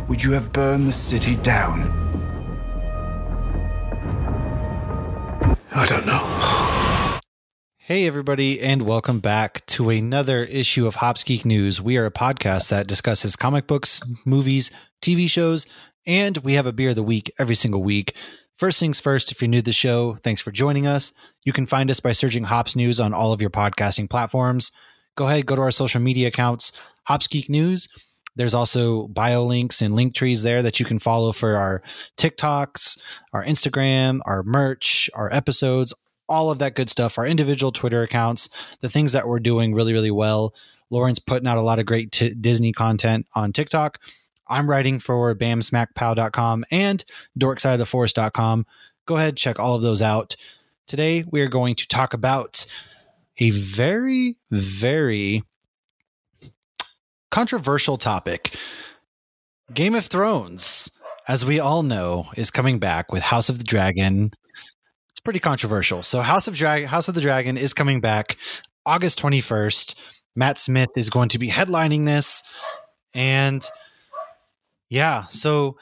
would you have burned the city down? I don't know. Hey, everybody, and welcome back to another issue of Hops Geek News. We are a podcast that discusses comic books, movies, TV shows, and we have a beer of the week every single week. First things first, if you're new to the show, thanks for joining us. You can find us by searching Hops News on all of your podcasting platforms. Go ahead, go to our social media accounts, Hops Geek News. There's also bio links and link trees there that you can follow for our TikToks, our Instagram, our merch, our episodes, all of that good stuff, our individual Twitter accounts, the things that we're doing really, really well. Lauren's putting out a lot of great Disney content on TikTok. I'm writing for bamsmackpow.com and dorksideoftheforest.com. Go ahead, check all of those out. Today, we are going to talk about a very, very controversial topic. Game of Thrones, as we all know, is coming back with House of the Dragon. It's pretty controversial. So House of the Dragon is coming back August 21st. Matt Smith is going to be headlining this. And yeah, so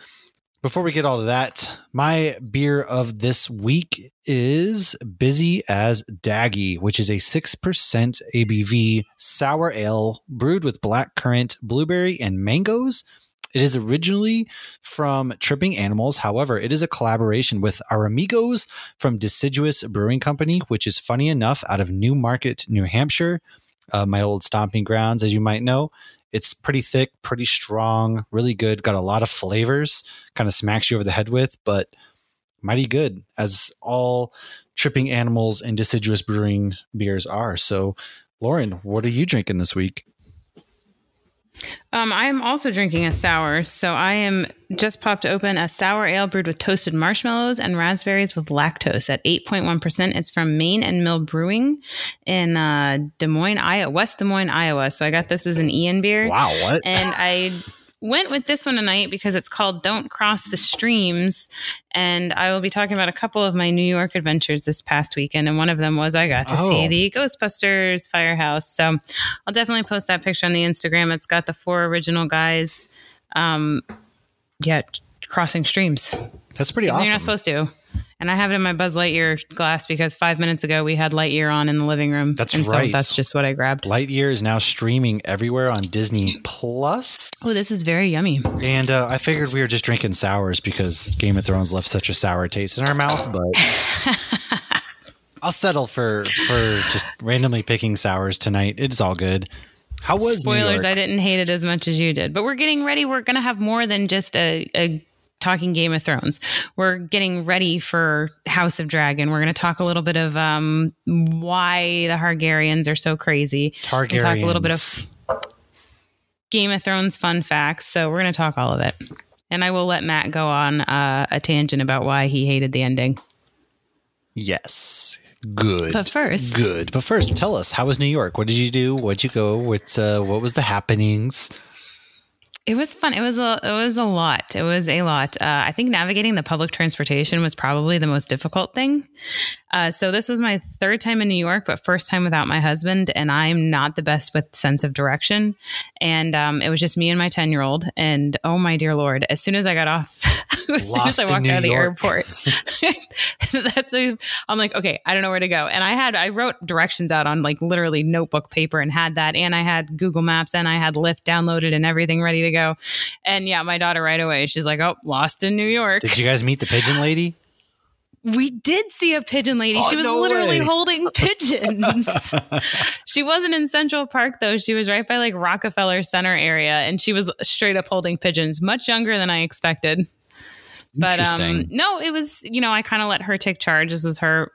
before we get all to that, my beer of this week is Busy as Daggy, which is a 6% ABV sour ale brewed with black currant, blueberry, and mangoes. It is originally from Tripping Animals. However, it is a collaboration with our amigos from Deciduous Brewing Company, which is funny enough out of Newmarket, New Hampshire, my old stomping grounds, as you might know. It's pretty thick, pretty strong, really good. Got a lot of flavors, kind of smacks you over the head with, but mighty good, as all Tripping Animals and Deciduous Brewing beers are. So, Lauren, what are you drinking this week? I am also drinking a sour. So I am just popped open a sour ale brewed with toasted marshmallows and raspberries with lactose at 8.1%. It's from Main and Mill Brewing in Des Moines, Iowa, West Des Moines, Iowa. So I got this as an Ian beer. Wow, what? And I went with this one tonight because it's called Don't Cross the Streams. And I will be talking about a couple of my New York adventures this past weekend. And one of them was I got to see the Ghostbusters Firehouse. So I'll definitely post that picture on the Instagram. It's got the 4 original guys, crossing streams. That's pretty awesome. You're not supposed to. And I have it in my Buzz Lightyear glass because 5 minutes ago we had Lightyear on in the living room. That's and right. So that's just what I grabbed. Lightyear is now streaming everywhere on Disney Plus. Oh, this is very yummy. And I figured we were just drinking sours because Game of Thrones left such a sour taste in our mouth, but I'll settle for just randomly picking sours tonight. It's all good. How was Spoilers, New York? I didn't hate it as much as you did. But we're getting ready. We're going to have more than just a talking Game of Thrones. We're getting ready for House of Dragon. We're going to talk a little bit of why the Targaryens are so crazy. Targaryens. We'll talk a little bit of Game of Thrones fun facts. So we're going to talk all of it. And I will let Matt go on a tangent about why he hated the ending. Yes. Good. But first, tell us, how was New York? What did you do? Where'd you go? What was the happenings? It was fun. It was a lot. It was a lot. I think navigating the public transportation was probably the most difficult thing. So this was my 3rd time in New York, but first time without my husband. And I'm not the best with sense of direction. And it was just me and my 10-year-old. And oh my dear Lord, as soon as I got off, as soon as I walked out of the airport, I'm like, okay, I don't know where to go. And I wrote directions out on like literally notebook paper and had that. And I had Google Maps and I had Lyft downloaded and everything ready to go. And yeah, my daughter right away, she's like, oh, lost in New York. Did you guys meet the pigeon lady? We did see a pigeon lady. She was literally holding pigeons. She wasn't in Central Park, though. She was right by like Rockefeller Center area. And she was straight up holding pigeons, much younger than I expected. But no, it was, I kind of let her take charge. This was her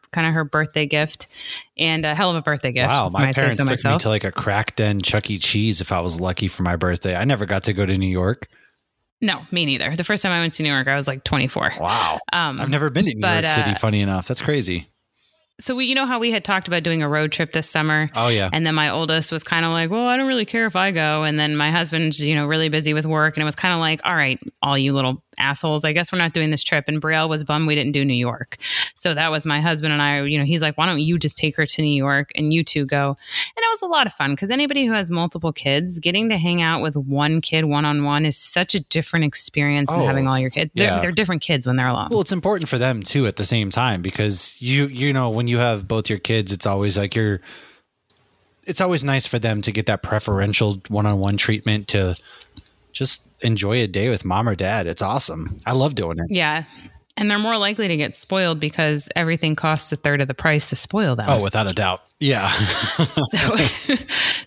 birthday gift, and a hell of a birthday gift. Wow, my parents took me to like a crack den Chuck E. Cheese if I was lucky for my birthday. I never got to go to New York. No, me neither. The first time I went to New York, I was like 24. Wow. I've never been to New York City, funny enough. That's crazy. So we, you know how we had talked about doing a road trip this summer? Oh, yeah. And then my oldest was kind of like, well, I don't really care if I go. And then my husband's, really busy with work. And it was kind of like, all right, all you little assholes, I guess we're not doing this trip. And Brielle was bummed we didn't do New York. So that was my husband and I, he's like, why don't you just take her to New York and you two go? And it was a lot of fun because anybody who has multiple kids, getting to hang out with one kid one-on-one is such a different experience than having all your kids. They're different kids when they're alone. Well, it's important for them too at the same time because when you have both your kids, it's always like it's always nice for them to get that preferential one-on-one treatment to just enjoy a day with mom or dad. It's awesome. I love doing it. Yeah. And they're more likely to get spoiled because everything costs a third of the price to spoil them. Oh, without a doubt. Yeah.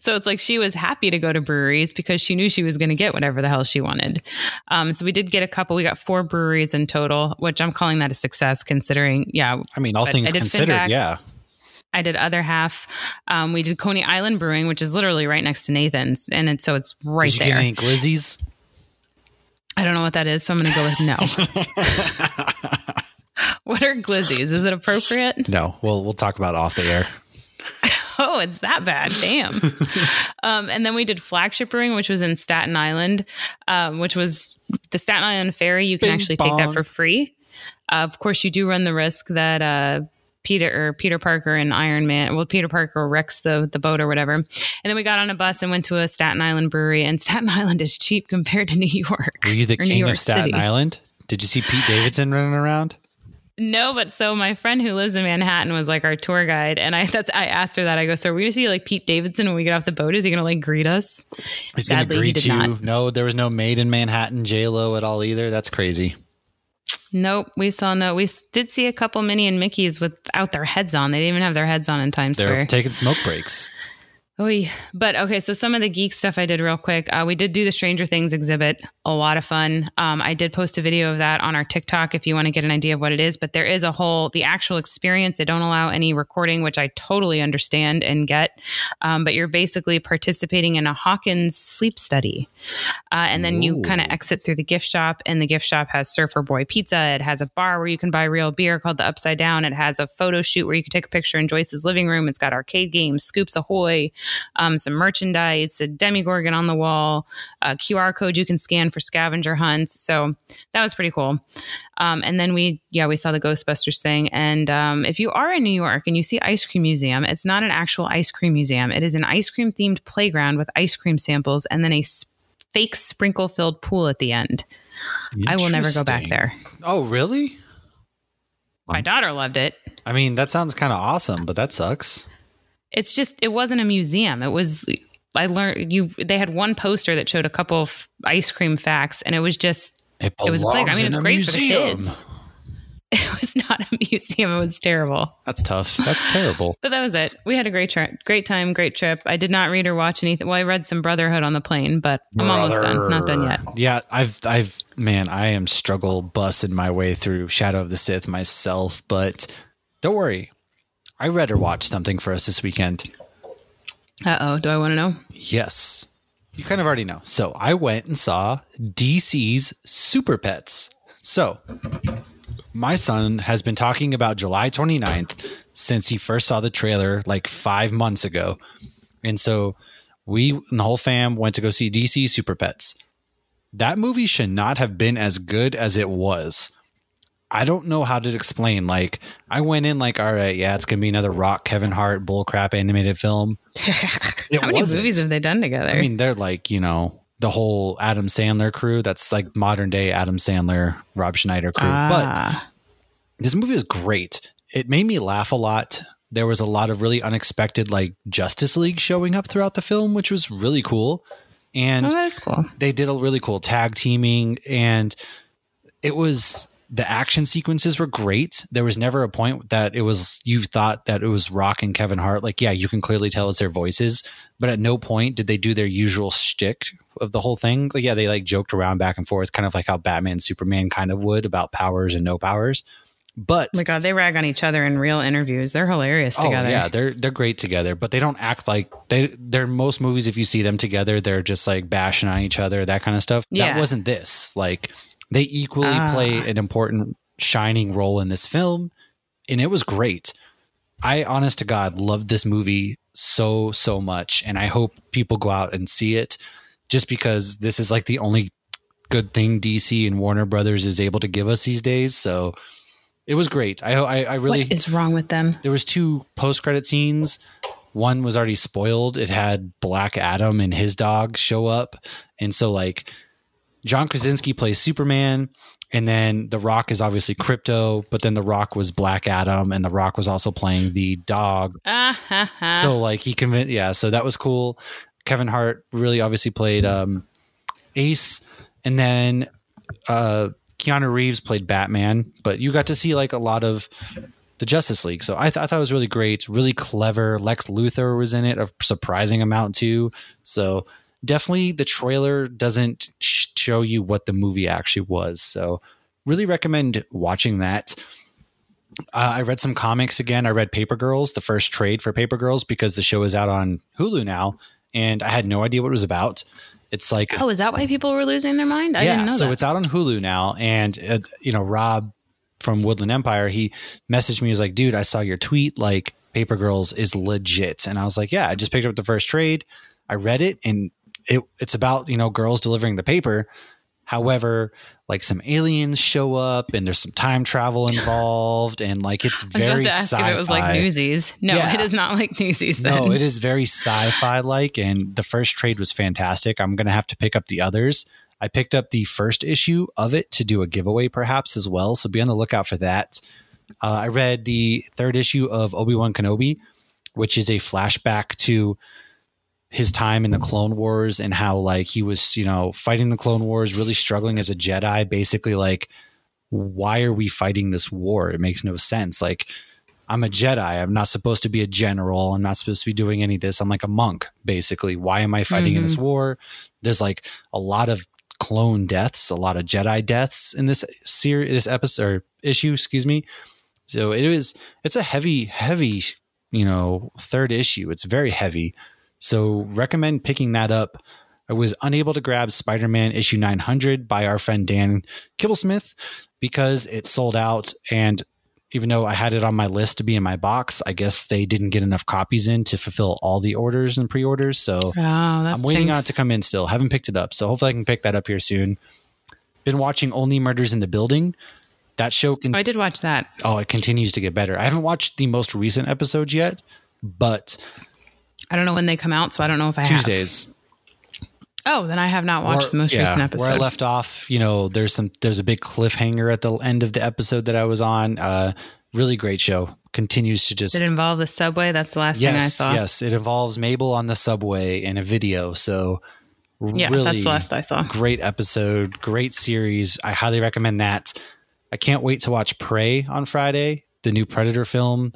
So it's like she was happy to go to breweries because she knew she was going to get whatever the hell she wanted. So we did get we got 4 breweries in total, which I'm calling that a success considering, I mean, all things considered, Finback. yeah. I did other half. We did Coney Island Brewing, which is literally right next to Nathan's. And so it's right Did you there. get any glizzies? I don't know what that is, so I'm going to go with no. What are glizzies? Is it appropriate? No, we'll talk about it off the air. Oh, it's that bad. Damn. And then we did Flagship Brewing, which was in Staten Island, which was the Staten Island Ferry. You can actually take that for free. Of course, you do run the risk that Peter Parker and Iron Man. Well, Peter Parker wrecks the boat or whatever. And then we got on a bus and went to a Staten Island brewery. And Staten Island is cheap compared to New York. Were you the king of Staten City. Island? Did you see Pete Davidson running around? No, but so my friend who lives in Manhattan was like our tour guide. And I asked her that. I go, so are we going to see like Pete Davidson when we get off the boat? Is he going to like greet us? He's going to greet you. Not. No, there was no Made in Manhattan J-Lo at all either. That's crazy. Nope. We did see a couple Minnie and Mickeys without their heads on. They didn't even have their heads on in Times Square. They're taking smoke breaks. But okay, so some of the geek stuff I did real quick. We did do the Stranger Things exhibit. A lot of fun. I did post a video of that on our TikTok if you want to get an idea of what it is. But there is the actual experience. They don't allow any recording, which I totally understand and get. But you're basically participating in a Hawkins sleep study. And then you kind of exit through the gift shop. And the gift shop has Surfer Boy Pizza. It has a bar where you can buy real beer called the Upside Down. It has a photo shoot where you can take a picture in Joyce's living room. It's got arcade games, Scoops Ahoy, some merchandise, a Demigorgon on the wall, a QR code you can scan for scavenger hunts. So that was pretty cool. And then we saw the Ghostbusters thing. And if you are in New York and you see Ice Cream Museum, it's not an actual ice cream museum. It is an ice cream themed playground with ice cream samples and then a fake sprinkle filled pool at the end. I will never go back there. Oh, really? My daughter loved it. I mean, that sounds kind of awesome, but that sucks. It's just, it wasn't a museum. It was, they had one poster that showed a couple of ice cream facts and it was just, it was a playground. I mean, it's great for the kids. It was not a museum. It was terrible. That's tough. That's terrible. But that was it. We had a great time, great trip. I did not read or watch anything. Well, I read some Brotherhood on the plane, but I'm almost done. Not done yet. Yeah, I am struggle busting my way through Shadow of the Sith myself, but don't worry. I read or watched something for us this weekend. Uh-oh. Do I want to know? Yes. You kind of already know. So I went and saw DC's Super Pets. So my son has been talking about July 29th since he first saw the trailer like 5 months ago. And so we and the whole fam went to go see DC Super Pets. That movie should not have been as good as it was. I don't know how to explain. Like, I went in like, all right, yeah, it's going to be another Rock, Kevin Hart, bullcrap animated film. How many movies have they done together? I mean, they're like, the whole Adam Sandler crew. That's like modern day Adam Sandler, Rob Schneider crew. But this movie is great. It made me laugh a lot. There was a lot of really unexpected like Justice League showing up throughout the film, which was really cool. And that's cool. They did a really cool tag teaming, and the action sequences were great. There was never a point that you thought that it was Rock and Kevin Hart. Like, yeah, you can clearly tell it's their voices, but at no point did they do their usual shtick of the whole thing. Like, yeah, they like joked around back and forth, kind of like how Batman and Superman kind of would about powers and no powers. But oh my God, they rag on each other in real interviews. They're hilarious together. Yeah, they're great together, but they don't act like they're most movies. If you see them together, they're just like bashing on each other, that kind of stuff. Yeah. That wasn't this. Like, they equally play an important shining role in this film, and it was great. I honest to God loved this movie so much, and I hope people go out and see it, just because this is like the only good thing DC and Warner Brothers is able to give us these days. So it was great. I really. What is wrong with them? There was 2 post-credit scenes. One was already spoiled. It had Black Adam and his dog show up, and so like John Krasinski plays Superman. And then The Rock is obviously Crypto, but then The Rock was Black Adam, and The Rock was also playing the dog. So like he convinced, so that was cool. Kevin Hart really obviously played Ace, and then Keanu Reeves played Batman. But you got to see like a lot of the Justice League, so I thought it was really great, really clever. Lex Luthor was in it, a surprising amount too. So definitely the trailer doesn't show you what the movie actually was. So really recommend watching that. I read some comics again. I read Paper Girls, the first trade for Paper Girls, because the show is out on Hulu now, and I had no idea what it was about. It's like, oh, is that why people were losing their mind? I didn't know so that. it's out on Hulu now. And, Rob from Woodland Empire, he messaged me. He's like, dude, I saw your tweet. Like, Paper Girls is legit. And I was like, yeah, I just picked up the first trade. I read it, and it's about, girls delivering the paper. However, like some aliens show up, and there's some time travel involved, and like it's very I was about to ask sci-fi. if it was like Newsies. No, it is not like Newsies. Then. No, it is very sci-fi like, and the first trade was fantastic. I'm gonna have to pick up the others. I picked up the first issue of it to do a giveaway perhaps as well, so be on the lookout for that. I read the 3rd issue of Obi-Wan Kenobi, which is a flashback to his time in the Clone Wars and how like he was, fighting the Clone Wars, really struggling as a Jedi. Basically, like, why are we fighting this war? It makes no sense. Like, I'm a Jedi. I'm not supposed to be a general. I'm not supposed to be doing any of this. I'm like a monk, basically. Why am I fighting in this war? There's like a lot of clone deaths, a lot of Jedi deaths in this series, this episode or issue, excuse me. So it's a heavy, 3rd issue. It's very heavy. So recommend picking that up. I was unable to grab Spider-Man issue 900 by our friend Dan Kibblesmith because it sold out. And even though I had it on my list to be in my box, I guess they didn't get enough copies in to fulfill all the orders and pre-orders. So I'm waiting on it to come in still. Haven't picked it up. So hopefully I can pick that up here soon. Been watching Only Murders in the Building. That show I did watch that. Oh, it continues to get better. I haven't watched the most recent episodes yet, but I don't know when they come out, so I don't know if I Tuesdays. have. Oh, then I have not watched the most recent episode. Where I left off, there's a big cliffhanger at the end of the episode that I was on. Really great show. Continues to just. Did it involve the subway? That's the last thing I saw. Yes, it involves Mabel on the subway in a video. So yeah, really that's the last I saw. Great episode, great series. I highly recommend that. I can't wait to watch Prey on Friday, the new Predator film.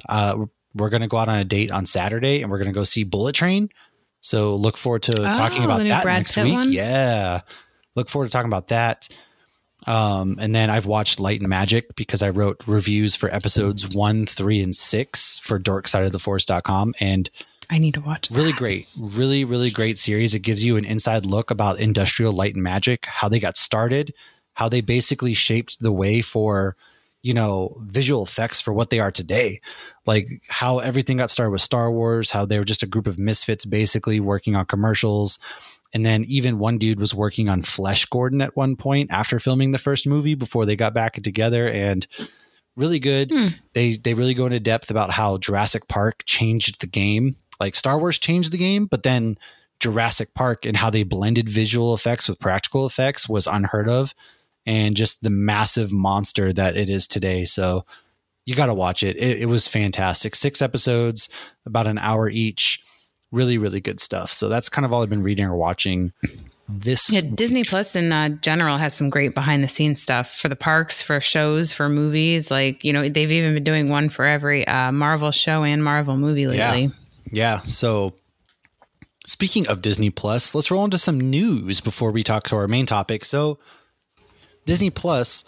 We're going to go out on a date on Saturday, and we're going to go see Bullet Train. So look forward to talking about that next week. One? Yeah. Look forward to talking about that. And then I've watched Light and Magic because I wrote reviews for episodes 1, 3, and 6 for dorksideoftheforce.com. And I need to watch really great, really, really great series. It gives you an inside look about industrial light and magic, how they got started, how they basically shaped the way for, visual effects for what they are today. Like how everything got started with Star Wars, how they were just a group of misfits basically working on commercials. And then even one dude was working on Flesh Gordon at one point after filming the first movie before they got back together, and really good. They really go into depth about how Jurassic Park changed the game. Like Star Wars changed the game, but then Jurassic Park and how they blended visual effects with practical effects was unheard of. And just the massive monster that it is today. So you got to watch it. It was fantastic. 6 episodes, about an hour each. Really, really good stuff. So that's kind of all I've been reading or watching this. Yeah, Disney Plus in general has some great behind the scenes stuff for the parks, for shows, for movies. Like, they've even been doing one for every Marvel show and Marvel movie lately. Yeah. So speaking of Disney Plus, let's roll into some news before we talk to our main topic. So Disney Plus,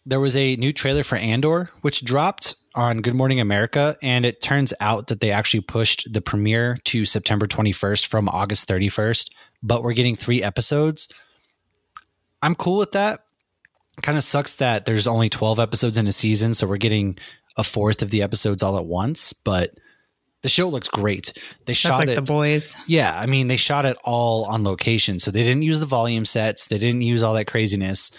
there was a new trailer for Andor, which dropped on Good Morning America, and it turns out that they actually pushed the premiere to September 21st from August 31st, but we're getting 3 episodes. I'm cool with that. Kind of sucks that there's only 12 episodes in a season, so we're getting a fourth of the episodes all at once, but the show looks great. They That's shot like it. The Boys. Yeah, I mean, they shot it all on location, so they didn't use the volume sets. They didn't use all that craziness,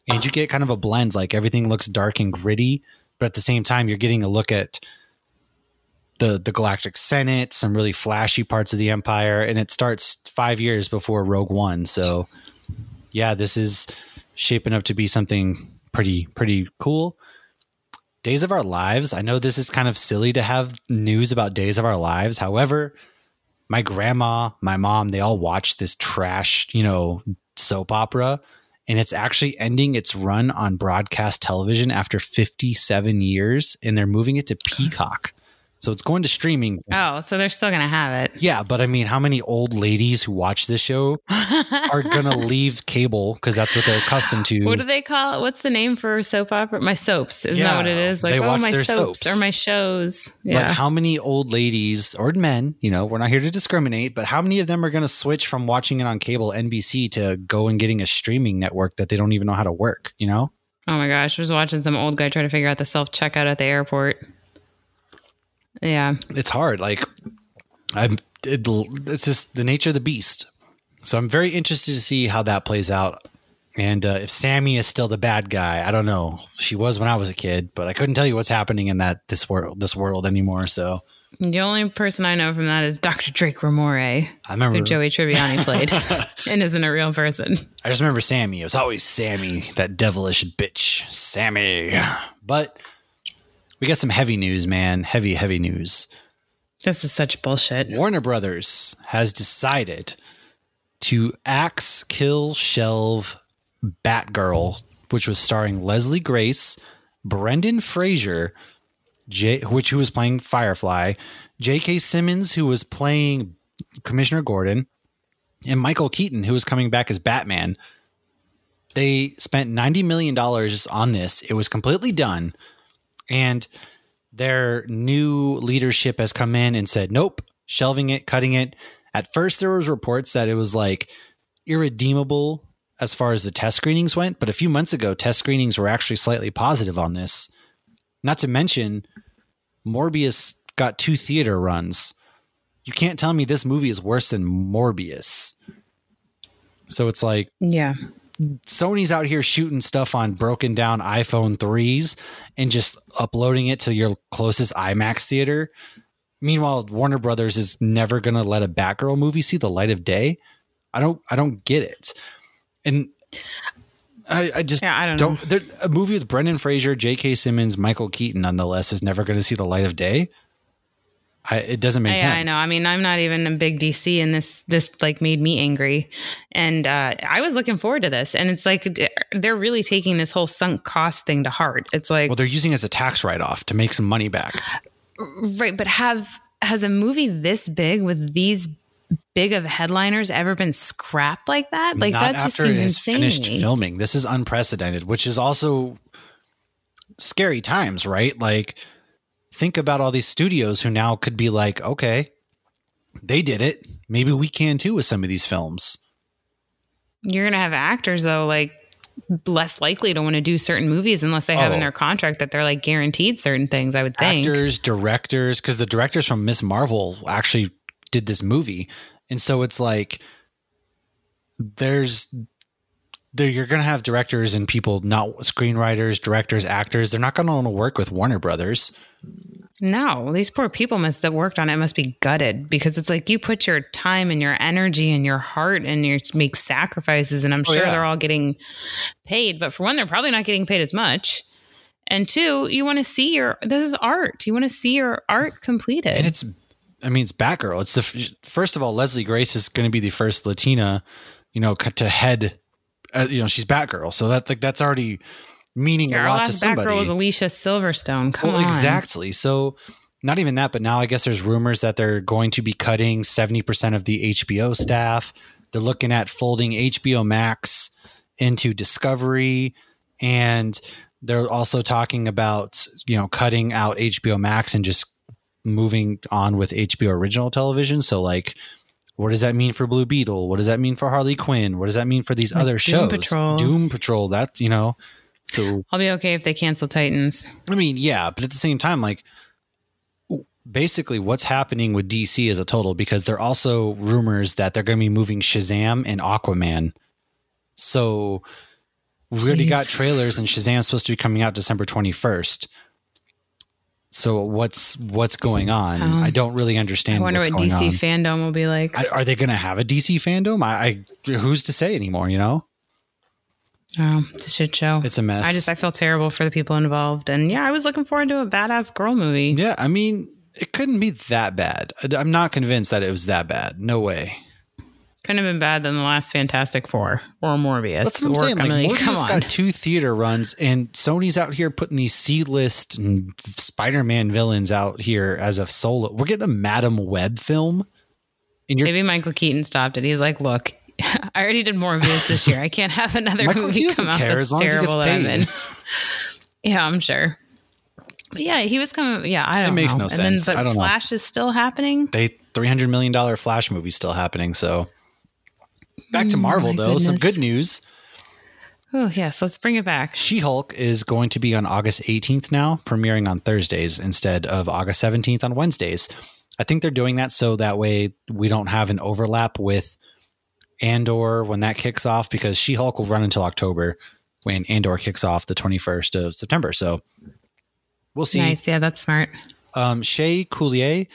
and you get kind of a blend. Like everything looks dark and gritty, but at the same time, you're getting a look at the Galactic Senate, some really flashy parts of the Empire, and it starts 5 years before Rogue One. So, yeah, this is shaping up to be something pretty cool. Days of Our Lives. I know this is kind of silly to have news about Days of Our Lives. However, my grandma, my mom, they all watch this trash, soap opera, and it's actually ending its run on broadcast television after 57 years, and they're moving it to Peacock. So it's going to streaming. Oh, so they're still going to have it. Yeah, but I mean, how many old ladies who watch this show are going to leave cable because that's what they're accustomed to? What do they call it? What's the name for soap opera? My soaps. Isn't that what it is? Like, they watch my their soaps or my shows. Yeah. But how many old ladies or men, we're not here to discriminate, but how many of them are going to switch from watching it on cable NBC to go and getting a streaming network that they don't even know how to work, Oh my gosh. I was watching some old guy try to figure out the self-checkout at the airport. Yeah. It's hard. Like it's just the nature of the beast. So I'm very interested to see how that plays out. And if Sammy is still the bad guy, I don't know. She was when I was a kid, but I couldn't tell you what's happening in this world anymore. So the only person I know from that is Dr. Drake Ramore, I remember who Joey Tribbiani played and isn't a real person. I just remember Sammy. It was always Sammy, that devilish bitch, Sammy. But we got some heavy news, man. Heavy news. This is such bullshit. Warner Brothers has decided to axe, kill, shelve Batgirl, which was starring Leslie Grace, Brendan Fraser, who was playing Firefly, J.K. Simmons, who was playing Commissioner Gordon, and Michael Keaton, who was coming back as Batman. They spent $90 million on this. It was completely done. And their new leadership has come in and said, nope, shelving it, cutting it. At first, there was reports that it was like irredeemable as far as the test screenings went. But a few months ago, test screenings were actually slightly positive on this. Not to mention, Morbius got 2 theater runs. You can't tell me this movie is worse than Morbius. So it's like, yeah. Sony's out here shooting stuff on broken down iPhone 3s and just uploading it to your closest IMAX theater. Meanwhile, Warner Brothers is never going to let a Batgirl movie see the light of day. I don't get it. And I just I don't know. A movie with Brendan Fraser, J.K. Simmons, Michael Keaton, nonetheless, is never going to see the light of day. It doesn't make sense. I know. I mean, I'm not even a big DC, and this like made me angry. And I was looking forward to this, and it's like they're really taking this whole sunk cost thing to heart. It's like, well, they're using it as a tax write-off to make some money back, right? But has a movie this big with these big of headliners ever been scrapped like that? Like not that just after seems it has insane. finished filming. This is unprecedented, which is also scary times, right? Like, think about all these studios who now could be like, okay, they did it. Maybe we can too with some of these films. You're going to have actors, though, like less likely to want to do certain movies unless they have in their contract that they're like guaranteed certain things, I would think. Actors, directors, because the directors from Miss Marvel actually did this movie. And so it's like you're going to have directors and people, not screenwriters, directors, actors. They're not going to want to work with Warner Brothers. No, these poor people that worked on it must be gutted, because it's like you put your time and your energy and your heart and you make sacrifices, and I'm sure they're all getting paid. But for one, they're probably not getting paid as much. And two, you want to see this is art. You want to see your art completed. And it's Batgirl. It's first of all, Leslie Grace is going to be the first Latina, to head. She's Batgirl, so that's already meaning a lot to somebody. Batgirl was Alicia Silverstone. Come on. Exactly. So not even that, but now I guess there's rumors that they're going to be cutting 70% of the HBO staff. They're looking at folding HBO Max into Discovery, and they're also talking about cutting out HBO Max and just moving on with HBO original television. So like, what does that mean for Blue Beetle? What does that mean for Harley Quinn? What does that mean for these other shows? Patrol. Doom Patrol. That, So, I'll be okay if they cancel Titans. I mean, yeah, but at the same time, like, basically what's happening with DC as a total, because there are also rumors that they're going to be moving Shazam and Aquaman. So we already got trailers, and Shazam's supposed to be coming out December 21st. So what's going on? I don't really understand. I wonder what DC fandom will be like. Are they going to have a DC fandom? I who's to say anymore, you know? Oh, it's a shit show. It's a mess. I feel terrible for the people involved. And yeah, I was looking forward to a badass girl movie. Yeah, I mean, it couldn't be that bad. I'm not convinced that it was that bad. No way. Couldn't have been bad than the last Fantastic Four or Morbius. That's what I'm saying. Like, Morbius got 2 theater runs, and Sony's out here putting these C-list and Spider-Man villains out here as a solo. We're getting a Madam Web film. Maybe Michael Keaton stopped it. He's like, look, I already did Morbius this year. I can't have another movie come out that's terrible that I'm in. Yeah, I'm sure. But yeah, he was coming. Yeah, I don't know. It makes no sense. But Flash is still happening. $300 million Flash movie still happening. So back to Marvel, though. Goodness. Some good news. Oh, yes. Let's bring it back. She-Hulk is going to be on August 18th now, premiering on Thursdays instead of August 17th on Wednesdays. I think they're doing that so that way we don't have an overlap with Andor when that kicks off, because She-Hulk will run until October when Andor kicks off the 21st of September. So we'll see. Nice. Yeah, that's smart. Shea Coulier,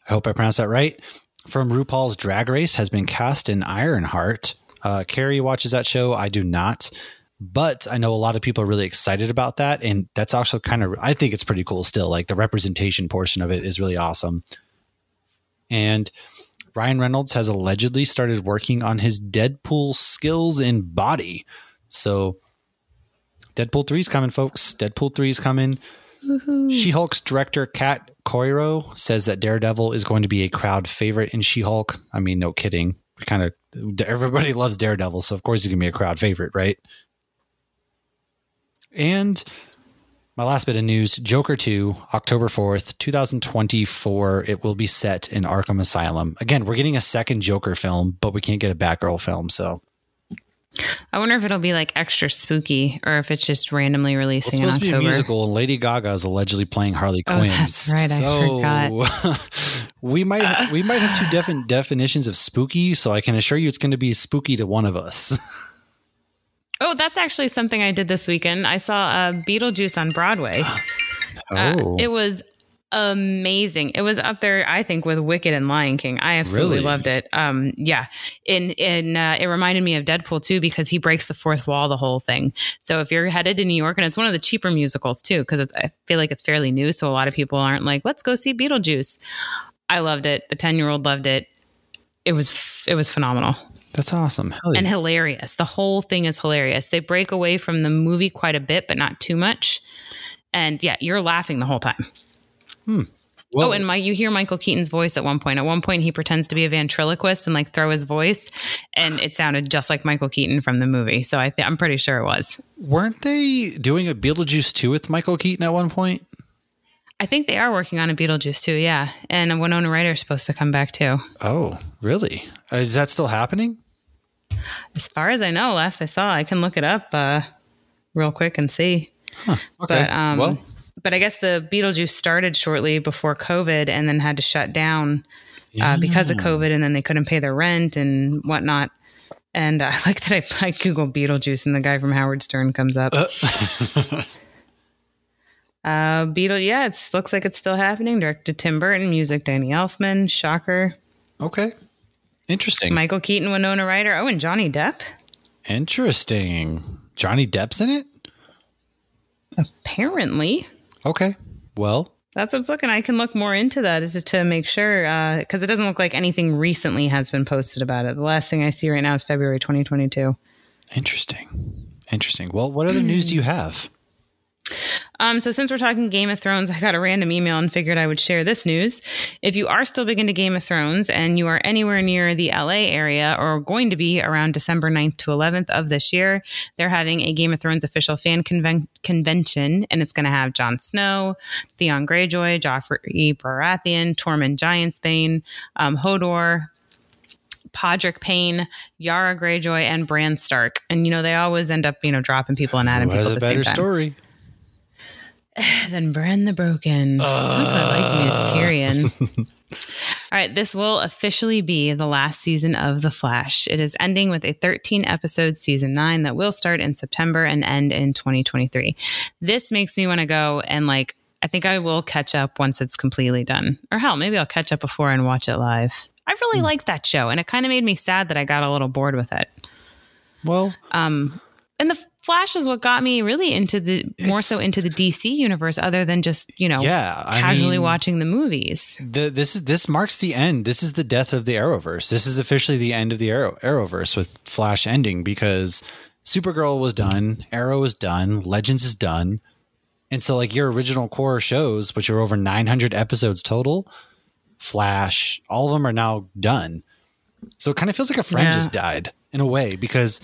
I hope I pronounced that right, from RuPaul's Drag Race has been cast in Ironheart. Carrie watches that show. I do not. But I know a lot of people are really excited about that. And that's also I think it's pretty cool still. Like, the representation portion of it is really awesome. And Ryan Reynolds has allegedly started working on his Deadpool skills in body. So Deadpool 3 is coming, folks. Deadpool 3 is coming. Woohoo. She-Hulk's director, Kat Coiro, says that Daredevil is going to be a crowd favorite in She-Hulk. I mean, no kidding. Everybody loves Daredevil, so of course he's going to be a crowd favorite, right? And my last bit of news, Joker 2, October 4th, 2024. It will be set in Arkham Asylum. Again, we're getting a second Joker film, but we can't get a Batgirl film, so. I wonder if it'll be like extra spooky or if it's just randomly releasing in October. It's supposed to be a musical, and Lady Gaga is allegedly playing Harley Quinn. That's right. I forgot. we might have two different definitions of spooky, so I can assure you it's going to be spooky to one of us. Oh, that's actually something I did this weekend. I saw Beetlejuice on Broadway. It was amazing. It was up there, I think, with Wicked and Lion King. I absolutely loved it. Yeah. It reminded me of Deadpool too, because he breaks the fourth wall, the whole thing. So if you're headed to New York, and it's one of the cheaper musicals too, because I feel like it's fairly new. So a lot of people aren't like, let's go see Beetlejuice. I loved it. The 10-year-old loved it. It was phenomenal. That's awesome. And hilarious. The whole thing is hilarious. They break away from the movie quite a bit, but not too much. And yeah, you're laughing the whole time. Well, and you hear Michael Keaton's voice at one point. At one point, he pretends to be a ventriloquist and like throw his voice, and it sounded just like Michael Keaton from the movie. So I'm pretty sure it was. Weren't they doing a Beetlejuice 2 with Michael Keaton at one point? I think they are working on a Beetlejuice 2, yeah. And Winona Ryder is supposed to come back too. Oh, really? Is that still happening? As far as I know, last I saw, I can look it up real quick and see. Huh, okay. But I guess the Beetlejuice started shortly before COVID and then had to shut down because of COVID, and then they couldn't pay their rent and whatnot. And I like that I Googled Beetlejuice and the guy from Howard Stern comes up. It looks like it's still happening. Directed Tim Burton, music Danny Elfman, shocker. Okay. Interesting. Michael Keaton, Winona Ryder. Oh, and Johnny Depp. Interesting. Johnny Depp's in it? Apparently. Okay. Well, that's what's looking. I can look more into that is to make sure, because it doesn't look like anything recently has been posted about it. The last thing I see right now is February 2022. Interesting. Well, what other news do you have? So since we're talking Game of Thrones, I got a random email and figured I would share this news. If you are still big into Game of Thrones and you are anywhere near the LA area or going to be around December 9th to 11th of this year, they're having a Game of Thrones official fan convention, and it's going to have Jon Snow, Theon Greyjoy, Joffrey Baratheon, Tormund Giantsbane, Hodor, Podrick Payne, Yara Greyjoy, and Bran Stark. And, they always end up, dropping people and adding Who has people a at the same better time. story? Then Bran the Broken. That's what I like to me as Tyrion. All right, this will officially be the last season of The Flash. It is ending with a 13-episode season 9 that will start in September and end in 2023. This makes me want to go and I think I will catch up once it's completely done. Or hell, maybe I'll catch up before and watch it live. I really liked that show, and it kind of made me sad that I got a little bored with it. Well, and The Flash is what got me really into more so into the DC universe, other than just casually watching the movies. This marks the end. This is the death of the Arrowverse. This is officially the end of the Arrowverse with Flash ending, because Supergirl was done, Arrow is done, Legends is done, and so your original core shows, which are over 900 episodes total, Flash, all of them are now done. So it kind of feels like a friend just died in a way, because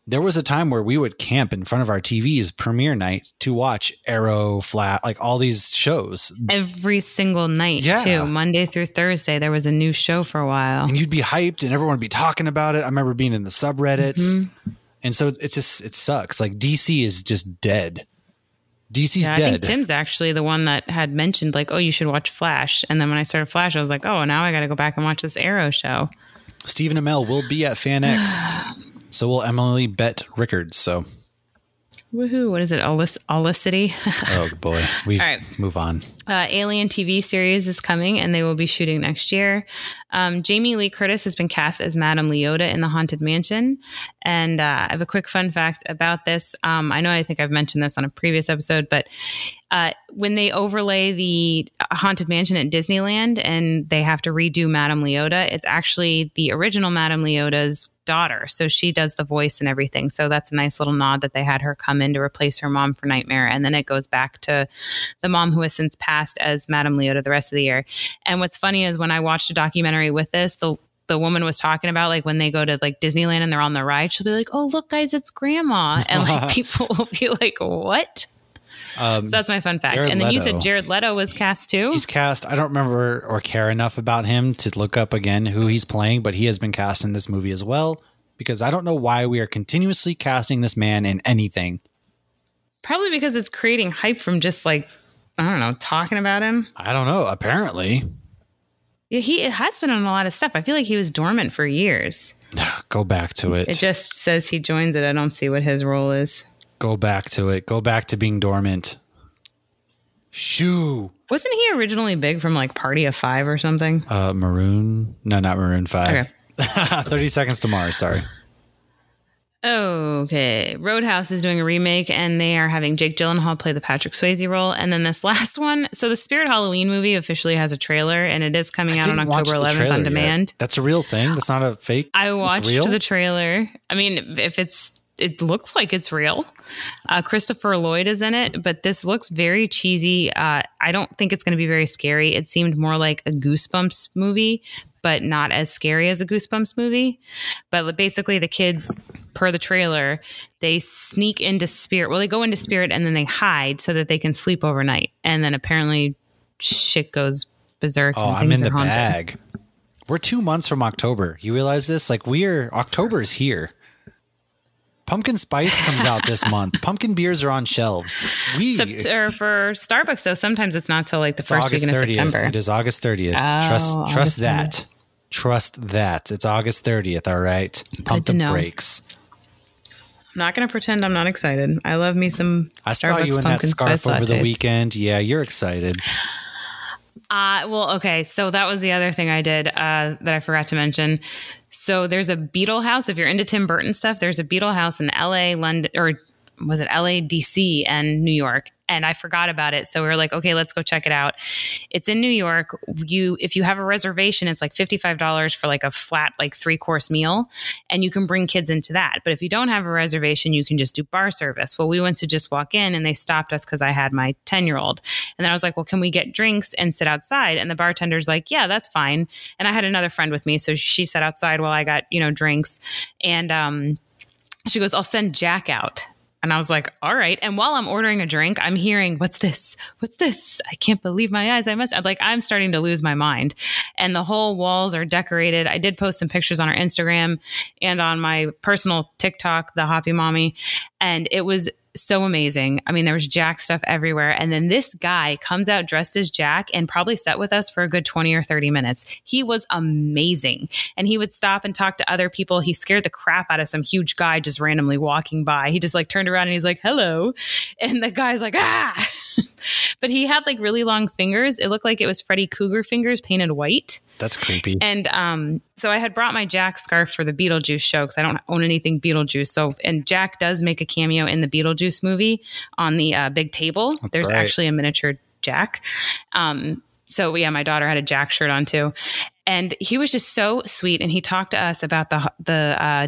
there was a time where we would camp in front of our TVs premiere night to watch Arrow, Flash, all these shows. Every single night, too. Monday through Thursday, there was a new show for a while. And you'd be hyped and everyone would be talking about it. I remember being in the subreddits. Mm-hmm. And so it sucks. DC is just dead. DC's dead. I think Tim's actually the one that had mentioned you should watch Flash. And then when I started Flash, I was like, oh, now I got to go back and watch this Arrow show. Stephen Amell will be at FanX. So will Emily Bett Rickards. So, woohoo! What is it? Olicity? Oh boy, move on. Alien TV series is coming, and they will be shooting next year. Jamie Lee Curtis has been cast as Madame Leota in The Haunted Mansion, and I have a quick fun fact about this. I think I've mentioned this on a previous episode, but when they overlay the Haunted Mansion at Disneyland and they have to redo Madame Leota, it's actually the original Madame Leota's daughter. So she does the voice and everything. So that's a nice little nod that they had her come in to replace her mom for Nightmare. And then it goes back to the mom who has since passed as Madame Leota the rest of the year. And what's funny is when I watched a documentary with this, the woman was talking about when they go to Disneyland and they're on the ride, she'll be like, oh, look, guys, it's grandma. And people will be like, what? So that's my fun fact. Jared and then Leto. You said Jared Leto was cast too? He's cast. I don't remember or care enough about him to look up again who he's playing, but he has been cast in this movie as well, because I don't know why we are continuously casting this man in anything. Probably because it's creating hype from just I don't know, talking about him. I don't know. Apparently. Yeah, he has been on a lot of stuff. I feel like he was dormant for years. Go back to it. It just says he joins it. I don't see what his role is. Go back to it. Go back to being dormant. Shoo. Wasn't he originally big from Party of Five or something? Maroon. No, not Maroon 5. Okay. 30 Seconds to Mars. Sorry. Okay. Roadhouse is doing a remake, and they are having Jake Gyllenhaal play the Patrick Swayze role. And then this last one. So the Spirit Halloween movie officially has a trailer, and it is coming out on October 11th on demand. Yet. That's a real thing. That's not a fake. I watched the trailer. I mean, it looks like it's real. Christopher Lloyd is in it, but this looks very cheesy. I don't think it's going to be very scary. It seemed more like a Goosebumps movie, but not as scary as a Goosebumps movie. But basically the kids, per the trailer, they sneak into Spirit. Well, they go into Spirit and then they hide so that they can sleep overnight. And then apparently shit goes berserk. Oh, I'm in the bag. We're 2 months from October. You realize this? October is here. Pumpkin Spice comes out this month. Pumpkin beers are on shelves. For Starbucks, though, sometimes it's not till the first week in September. It is August 30th. Trust that. 30th. Trust that. It's August 30th, all right? Pump the brakes. I'm not going to pretend I'm not excited. I love me some Starbucks. I saw you in that scarf over the weekend. Yeah, you're excited. Well, okay. So that was the other thing I did that I forgot to mention. So there's a Beetle house. If you're into Tim Burton stuff, there's a Beetle house in LA, London, or was it LA, DC, and New York. And I forgot about it. So we were like, okay, let's go check it out. It's in New York. If you have a reservation, it's $55 for a flat 3-course meal. And you can bring kids into that. But if you don't have a reservation, you can just do bar service. Well, we went to just walk in and they stopped us because I had my 10-year-old. And then I was like, well, can we get drinks and sit outside? And the bartender's like, yeah, that's fine. And I had another friend with me. So she sat outside while I got, drinks. And she goes, I'll send Jack out. And I was like, all right. And while I'm ordering a drink, I'm hearing, what's this? What's this? I can't believe my eyes. I'm starting to lose my mind. And the whole walls are decorated. I did post some pictures on our Instagram and on my personal TikTok, the Hoppy Mommy. And it was so amazing. I mean, there was Jack stuff everywhere. And then this guy comes out dressed as Jack and probably sat with us for a good 20 or 30 minutes. He was amazing. And he would stop and talk to other people. He scared the crap out of some huge guy just randomly walking by. He just like turned around and he's like, hello. And the guy's like, ah. But he had like really long fingers. It looked like it was Freddy Krueger fingers painted white. That's creepy. And so I had brought my Jack scarf for the Beetlejuice show because I don't own anything Beetlejuice. So, and Jack does make a cameo in the Beetlejuice movie on the big table. There's actually a miniature Jack. So yeah, my daughter had a Jack shirt on too. And he was just so sweet. And he talked to us about the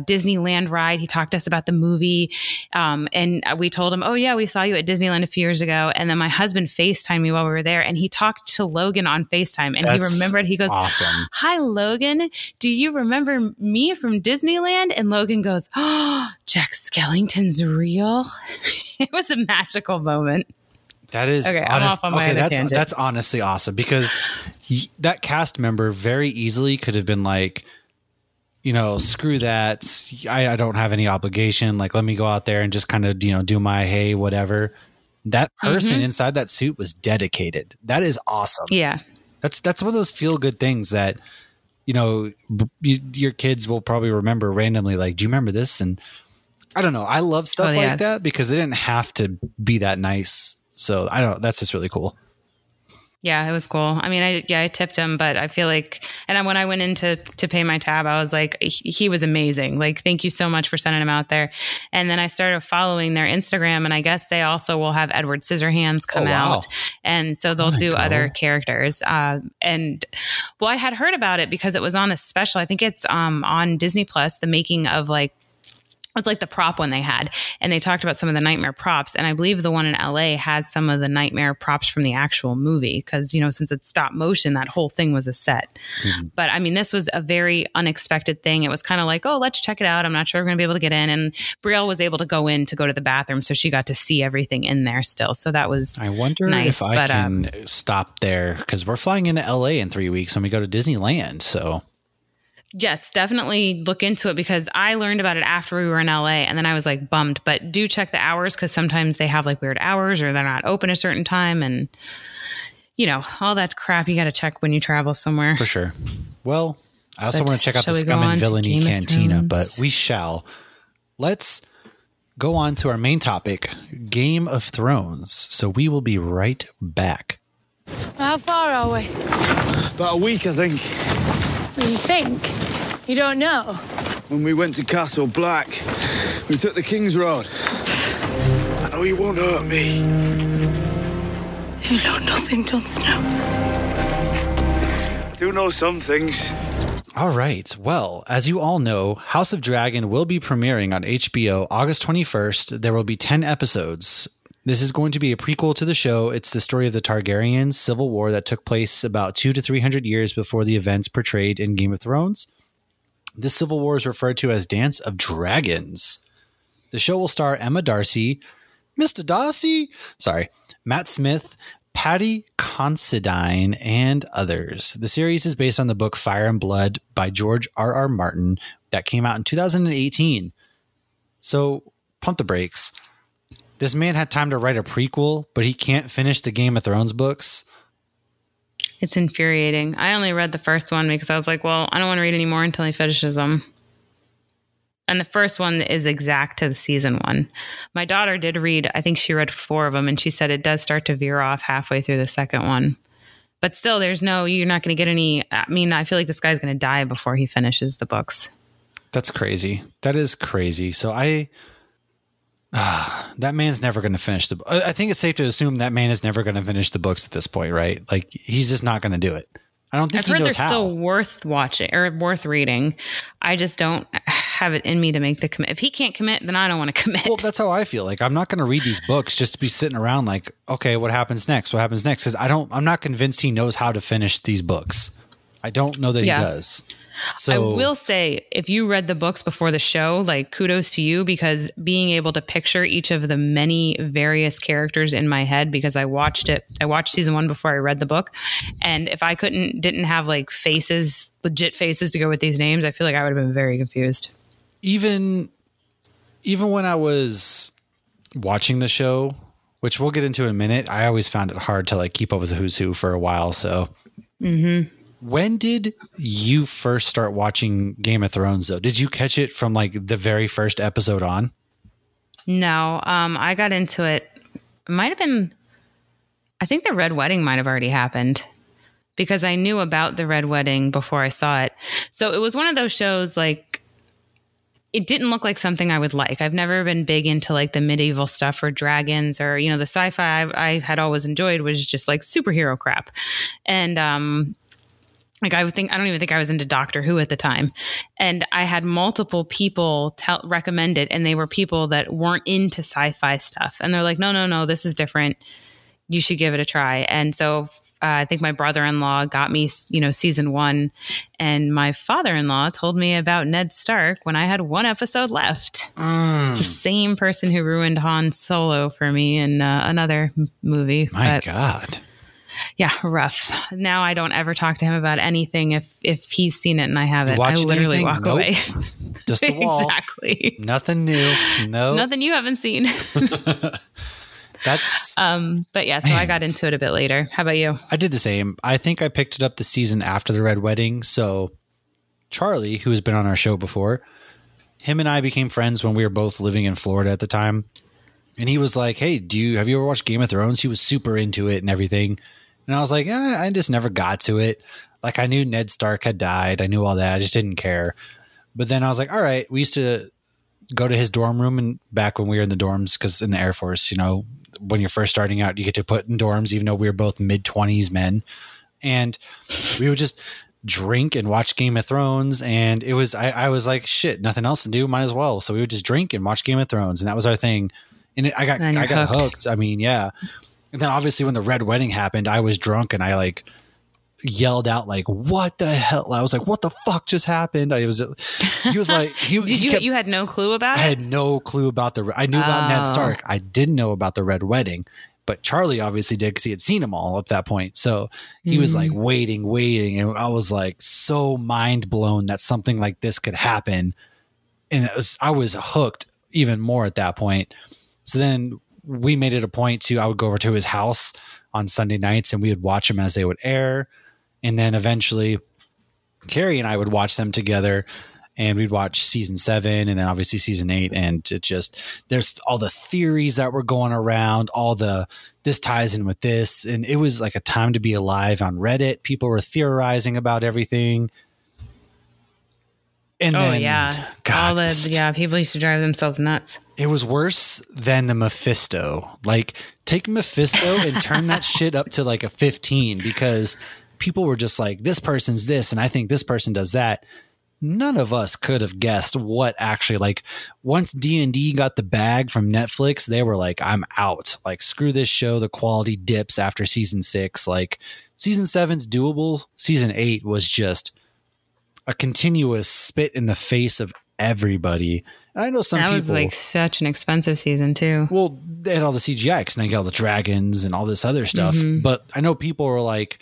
Disneyland ride. He talked to us about the movie. And we told him, oh yeah, we saw you at Disneyland a few years ago. And then my husband FaceTimed me while we were there. And he talked to Logan on FaceTime. And he remembered, he goes, awesome. Hi, Logan. Do you remember me from Disneyland? And Logan goes, oh, Jack Skellington's real. It was a magical moment. That is okay. I'm off on my other tangent. That's honestly awesome because that cast member very easily could have been like, you know, screw that. I don't have any obligation. Like, let me go out there and just kind of, you know, do my hey, whatever. That person inside that suit was dedicated. That is awesome. Yeah. That's one of those feel good things that, you know, your kids will probably remember randomly. Like, do you remember this? And I don't know. I love stuff like that because it didn't have to be that nice. So I don't know. That's just really cool. Yeah, it was cool. I mean, I tipped him, but I feel like, and when I went in to pay my tab, I was like, he was amazing. Like, thank you so much for sending him out there. And then I started following their Instagram, and I guess they also will have Edward Scissorhands come out. And so they'll do other characters. And well, I had heard about it because it was on a special. I think it's on Disney Plus, the making of like, it's like the prop one they had, and they talked about some of the nightmare props. And I believe the one in LA has some of the nightmare props from the actual movie. Cause you know, since it's stop motion, that whole thing was a set. But I mean, this was a very unexpected thing. It was kind of like, oh, let's check it out. I'm not sure we're going to be able to get in. And Brielle was able to go to the bathroom. So she got to see everything in there still. So that was I wonder nice, if I can stop there. Cause we're flying into LA in 3 weeks when we go to Disneyland. So yes, definitely look into it because I learned about it after we were in LA and then I was like bummed, but do check the hours because sometimes they have like weird hours or they're not open a certain time and you know, all that crap you got to check when you travel somewhere. For sure. Well, I also want to check out the Scum and Villainy Cantina, but we shall. Let's go on to our main topic, Game of Thrones. So we will be right back. How far are we? About a week, I think. You think? You don't know? When we went to Castle Black, we took the King's Road. I know you won't hurt me. You know nothing, Jon Snow. I do know some things. All right. Well, as you all know, House of Dragon will be premiering on HBO August 21st. There will be 10 episodes. This is going to be a prequel to the show. It's the story of the Targaryens' civil war that took place about 200 to 300 years before the events portrayed in Game of Thrones. This civil war is referred to as Dance of Dragons. The show will star Emma Darcy, Mr. Darcy, Matt Smith, Patty Considine, and others. The series is based on the book Fire and Blood by George R.R. Martin that came out in 2018. So pump the brakes. This man had time to write a prequel, but he can't finish the Game of Thrones books. It's infuriating. I only read the first one because I was like, well, I don't want to read any more until he finishes them. And the first one is exact to the season one. My daughter did read, I think she read 4 of them, and she said it does start to veer off halfway through the second one. But still, you're not going to get any, I mean, I feel like this guy's going to die before he finishes the books. That's crazy. That is crazy. So that man's never going to finish I think it's safe to assume that man is never going to finish the books at this point, right? Like he's just not going to do it. I don't think I've heard they're still worth watching or worth reading. I just don't have it in me to make the commit. If he can't commit, then I don't want to commit. Well, that's how I feel. Like I'm not going to read these books just to be sitting around like, okay, what happens next? What happens next? Because I'm not convinced he knows how to finish these books. I don't know that Yeah. he does. I So will say, if you read the books before the show, like kudos to you, because being able to picture each of the many various characters in my head, because I watched season 1 before I read the book. And if I didn't have like legit faces to go with these names, I feel like I would have been very confused. even when I was watching the show, which we'll get into in a minute, I always found it hard to like keep up with the who's who for a while. So when did you first start watching Game of Thrones though? Did you catch it from like the very first episode on? No, I got into it. Might have been, I think the Red Wedding might have already happened because I knew about the Red Wedding before I saw it. So it was one of those shows like, it didn't look like something I would like. I've never been big into like the medieval stuff or dragons or, the sci-fi I had always enjoyed was just like superhero crap. And, like I don't even think I was into Doctor Who at the time. And I had multiple people recommend it. And they were people that weren't into sci-fi stuff. And they're like, no, this is different. You should give it a try. And so I think my brother-in-law got me, season 1, and my father-in-law told me about Ned Stark when I had 1 episode left. It's the same person who ruined Han Solo for me in another movie. My God. Yeah, rough. Now I don't ever talk to him about anything if he's seen it and I haven't. I literally walk away. Just the wall. Exactly. Nothing new. No. Nothing you haven't seen. That's but yeah, so I got into it a bit later. How about you? I did the same. I think I picked it up the season after the Red Wedding. So Charlie, who has been on our show before, him and I became friends when we were both living in Florida at the time. And he was like, "Hey, have you ever watched Game of Thrones?" He was super into it and everything. And I was like, I just never got to it. Like I knew Ned Stark had died. I knew all that. I just didn't care. But then I was like, all right, we used to go to his dorm room and back when we were in the dorms, because in the Air Force, when you're first starting out, you get to put in dorms, even though we were both mid-20s men. And we would just drink and watch Game of Thrones. And it was, I was like, shit, nothing else to do. Might as well. So we would just drink and watch Game of Thrones. And that was our thing. And I got hooked. I mean, yeah. And then obviously when the Red Wedding happened, I was drunk and I like yelled out like, what the hell? I was like, what the fuck just happened? He was like, you had no clue about it? I had no clue about I knew about Ned Stark. I didn't know about the Red Wedding, but Charlie obviously did because he had seen them all up that point. So he was like waiting. And I was like so mind blown that something like this could happen. And I was hooked even more at that point. So then we made it a point I would go over to his house on Sunday nights and we would watch them as they would air. And then eventually Carrie and I would watch them together and we'd watch season 7 and then obviously season 8. And there's all the theories that were going around, this ties in with this. And it was like a time to be alive on Reddit. People were theorizing about everything. And God, people used to drive themselves nuts. It was worse than the Mephisto. Like, take Mephisto and turn that shit up to like a 15 because people were just like, this person's this, and I think this person does that. None of us could have guessed what actually, like, once D&D got the bag from Netflix, they were like, I'm out. Like, screw this show. The quality dips after season 6. Like, season 7's doable. Season 8 was just a continuous spit in the face of everybody. And I know some people... That was like such an expensive season too. Well, they had all the CGI because they got all the dragons and all this other stuff. But I know people were like,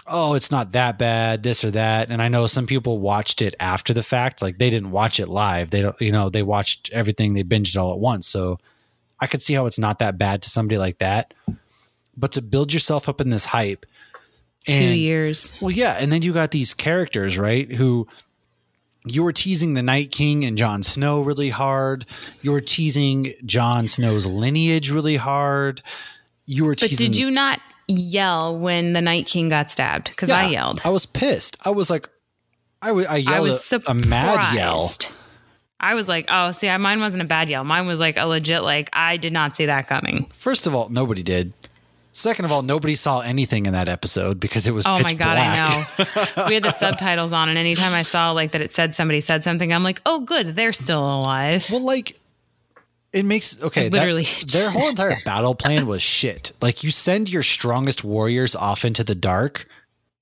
oh, it's not that bad, this or that. And I know some people watched it after the fact. Like they didn't watch it live. They don't, they watched everything. They binged it all at once. So I could see how it's not that bad to somebody like that. But to build yourself up in this hype... 2 years. Well, yeah. And then you got these characters, right? Who you were teasing the Night King and Jon Snow really hard. You were teasing Jon Snow's lineage really hard. But did you not yell when the Night King got stabbed? Because I yelled. I was pissed. I was like, I yelled a mad yell. I was like, oh, see, mine wasn't a bad yell. Mine was like a legit, like, I did not see that coming. First of all, nobody did. Second of all, nobody saw anything in that episode because it was pitch my God, black. I know. We had the subtitles on, and anytime I saw like that it said somebody said something, I'm like, oh, good, they're still alive. Well, like, it makes literally their whole entire battle plan was shit. Like, you send your strongest warriors off into the dark,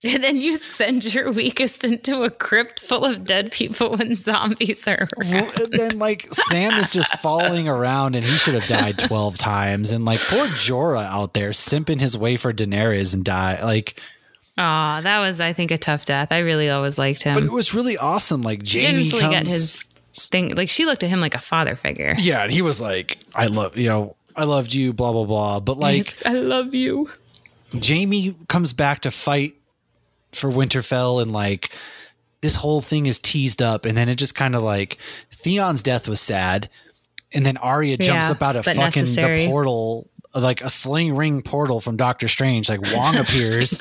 And then you send your weakest into a crypt full of dead people when zombies are around. And then like Sam is just falling around and he should have died 12 times. And like poor Jorah out there simping his way for Daenerys and die. Like, oh, that was, I think, a tough death. I really always liked him. but it was really awesome. Like Jaime didn't really comes, get his thing. Like she looked at him like a father figure. yeah, and he was like, I loved you, blah, blah, blah. But like I love you. Jaime comes back to fight for Winterfell, and like this whole thing is teased up, and then it just kind of like Theon's death was sad, and then Arya jumps up out of fucking necessary. the portal, like a sling ring portal from Doctor Strange. Like Wong appears,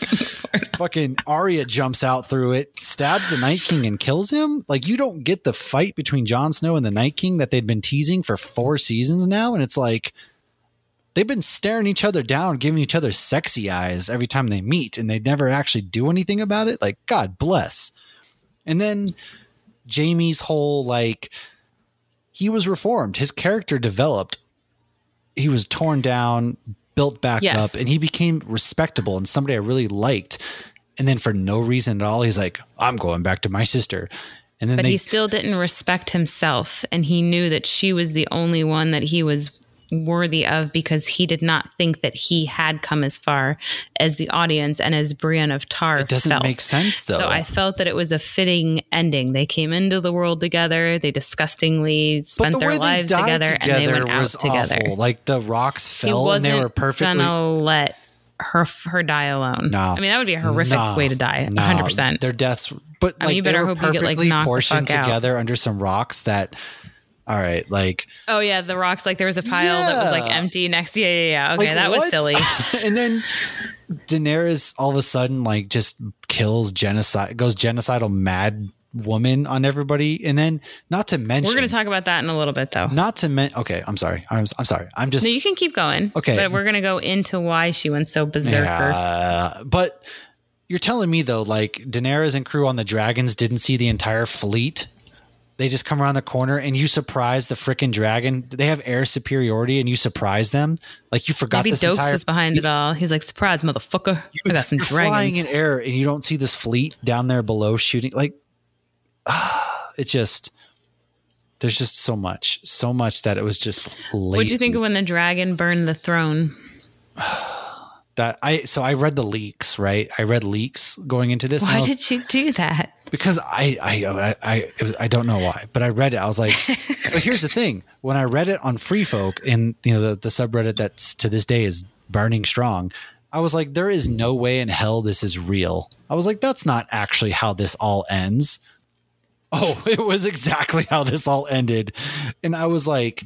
fucking Arya jumps out through it, stabs the Night King and kills him. Like you don't get the fight between Jon Snow and the Night King that they'd been teasing for 4 seasons now, and it's like they've been staring each other down, giving each other sexy eyes every time they meet, and they never actually do anything about it. Like, God bless. And then Jaime's whole, like, he was reformed. His character developed. He was torn down, built back up, and he became respectable and somebody I really liked. And then for no reason at all, he's like, I'm going back to my sister. And then But he still didn't respect himself, and he knew that she was the only one that he was worthy of, because he did not think that he had come as far as the audience and as Brienne of Tarth it doesn't felt. make sense, though. So I felt that it was a fitting ending. They came into the world together. They disgustingly spent their lives together, and they went out together. Awful. Like the rocks fell and they were perfectly gonna let her die alone. No. I mean, that would be a horrific way to die. 100%. Their deaths, but I mean, like you they better were hope you get, like, perfectly knocked the portioned fuck out. together under some rocks that. All right, like Oh yeah, the rocks. Like there was a pile that was like empty next. Yeah. Okay, like, that was what? silly. And then Daenerys all of a sudden like just goes genocidal mad woman on everybody. And then not to mention, We're going to talk about that in a little bit, though. Okay, I'm sorry. I'm sorry. I'm just No, you can keep going. Okay. But we're going to go into why she went so berserker. But you're telling me though, like Daenerys and crew on the dragons didn't see the entire fleet. They just come around the corner and you surprise the freaking dragon. They have air superiority and you surprise them. Like you forgot Maybe this Dokes entire. was behind it all. He's like, surprise, motherfucker. I got some You're dragons. flying in air and you don't see this fleet down there below shooting. Like, it just. There's just so much that it was just lazy. What'd you think of when the dragon burned the throne? I read the leaks, right? I read leaks going into this. Why did you do that? Because I don't know why, but I read it. I was like, but here's the thing. When I read it on Free Folk, and the subreddit that's to this day is burning strong, I was like, there is no way in hell this is real. I was like, that's not actually how this all ends. Oh, it was exactly how this all ended. And I was like,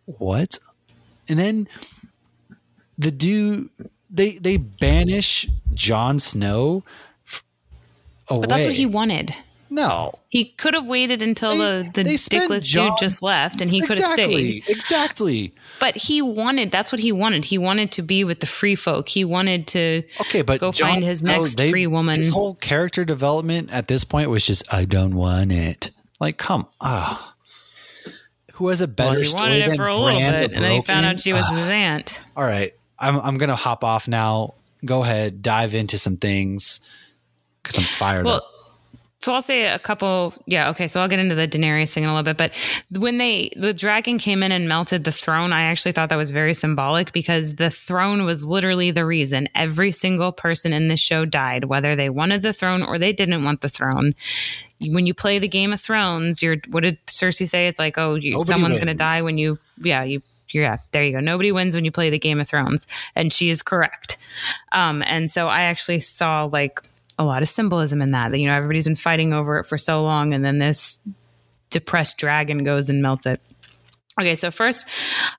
what? And then they banish Jon Snow away. But that's what he wanted. No. He could have waited until the dickless dude just left, and he could have stayed. Exactly. But that's what he wanted. He wanted to be with the free folk. He wanted to go Jon find his Snow, next free woman. His whole character development at this point was just, I don't want it. Like, come on. Who has a better he story wanted it than for a little Bran bit, the and then he found Broken? out she was his aunt. All right. I'm going to hop off now. Go ahead. Dive into some things because I'm fired up. So I'll say a couple. Yeah. Okay. So I'll get into the Daenerys thing in a little bit. But when the dragon came in and melted the throne, I actually thought that was very symbolic, because the throne was literally the reason every single person in this show died, whether they wanted the throne or they didn't want the throne. When you play the Game of Thrones, what did Cersei say? It's like, someone's going to die when there you go. Nobody wins when you play the Game of Thrones. And she is correct. And so I actually saw like a lot of symbolism in that, everybody's been fighting over it for so long. And then this depressed dragon goes and melts it. Okay. So first,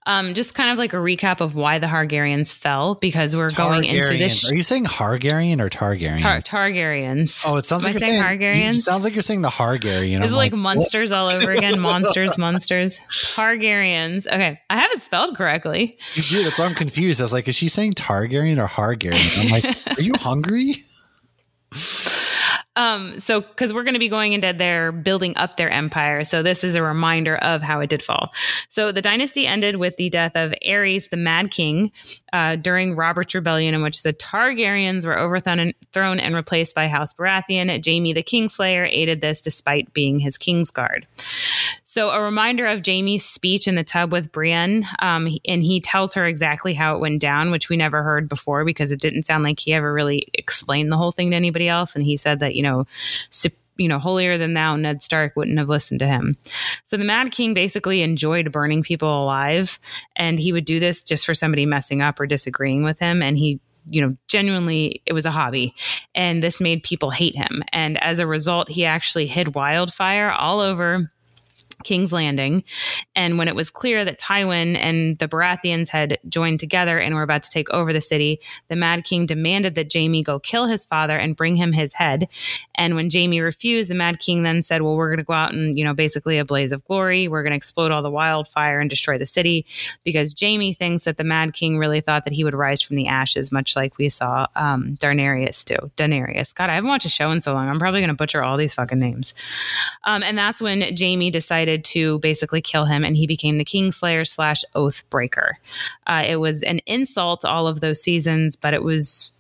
just kind of like a recap of why the Targaryens fell, because we're going into this. Are you saying Targaryen or Targaryen? Targaryens. Oh, it sounds like you're saying Targaryens. It sounds like you're saying the Targaryen. Is it like monsters all over again? Monsters. Targaryens. Okay. I have it spelled correctly. You do. That's why I'm confused. I was like, is she saying Targaryen or Hargaryen? I'm like, are you hungry? So, because we're going to be going into their building up their empire. So this is a reminder of how it did fall. So the dynasty ended with the death of Aerys, the Mad King, during Robert's Rebellion, in which the Targaryens were overthrown and replaced by House Baratheon. Jaime the Kingslayer aided this despite being his Kingsguard. So a reminder of Jaime's speech in the tub with Brienne, and he tells her exactly how it went down, which we never heard before because it didn't sound like he ever really explained the whole thing to anybody else. And he said that, holier than thou, Ned Stark wouldn't have listened to him. So the Mad King basically enjoyed burning people alive, and he would do this just for somebody messing up or disagreeing with him. And he genuinely, it was a hobby. And this made people hate him. And as a result, he actually hid wildfire all over King's Landing. And when it was clear that Tywin and the Baratheons had joined together and were about to take over the city, the Mad King demanded that Jaime go kill his father and bring him his head. And when Jaime refused, the Mad King then said, well, we're going to go out and, basically a blaze of glory. We're going to explode all the wildfire and destroy the city, because Jaime thinks that the Mad King really thought that he would rise from the ashes, much like we saw Daenerys do. Daenerys. God, I haven't watched a show in so long. I'm probably going to butcher all these fucking names. And that's when Jaime decided to basically kill him, and he became the Kingslayer / Oathbreaker. It was an insult all of those seasons, but it was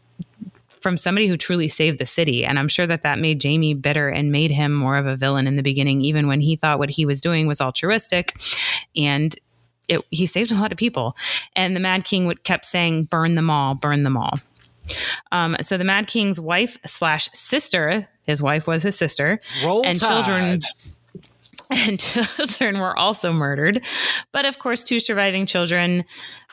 from somebody who truly saved the city. And I'm sure that made Jaime bitter and made him more of a villain in the beginning, even when he thought what he was doing was altruistic. And he saved a lot of people. And the Mad King kept saying, burn them all, burn them all. So the Mad King's wife / sister, his wife was his sister, Roll and Tide. children were also murdered. But of course, 2 surviving children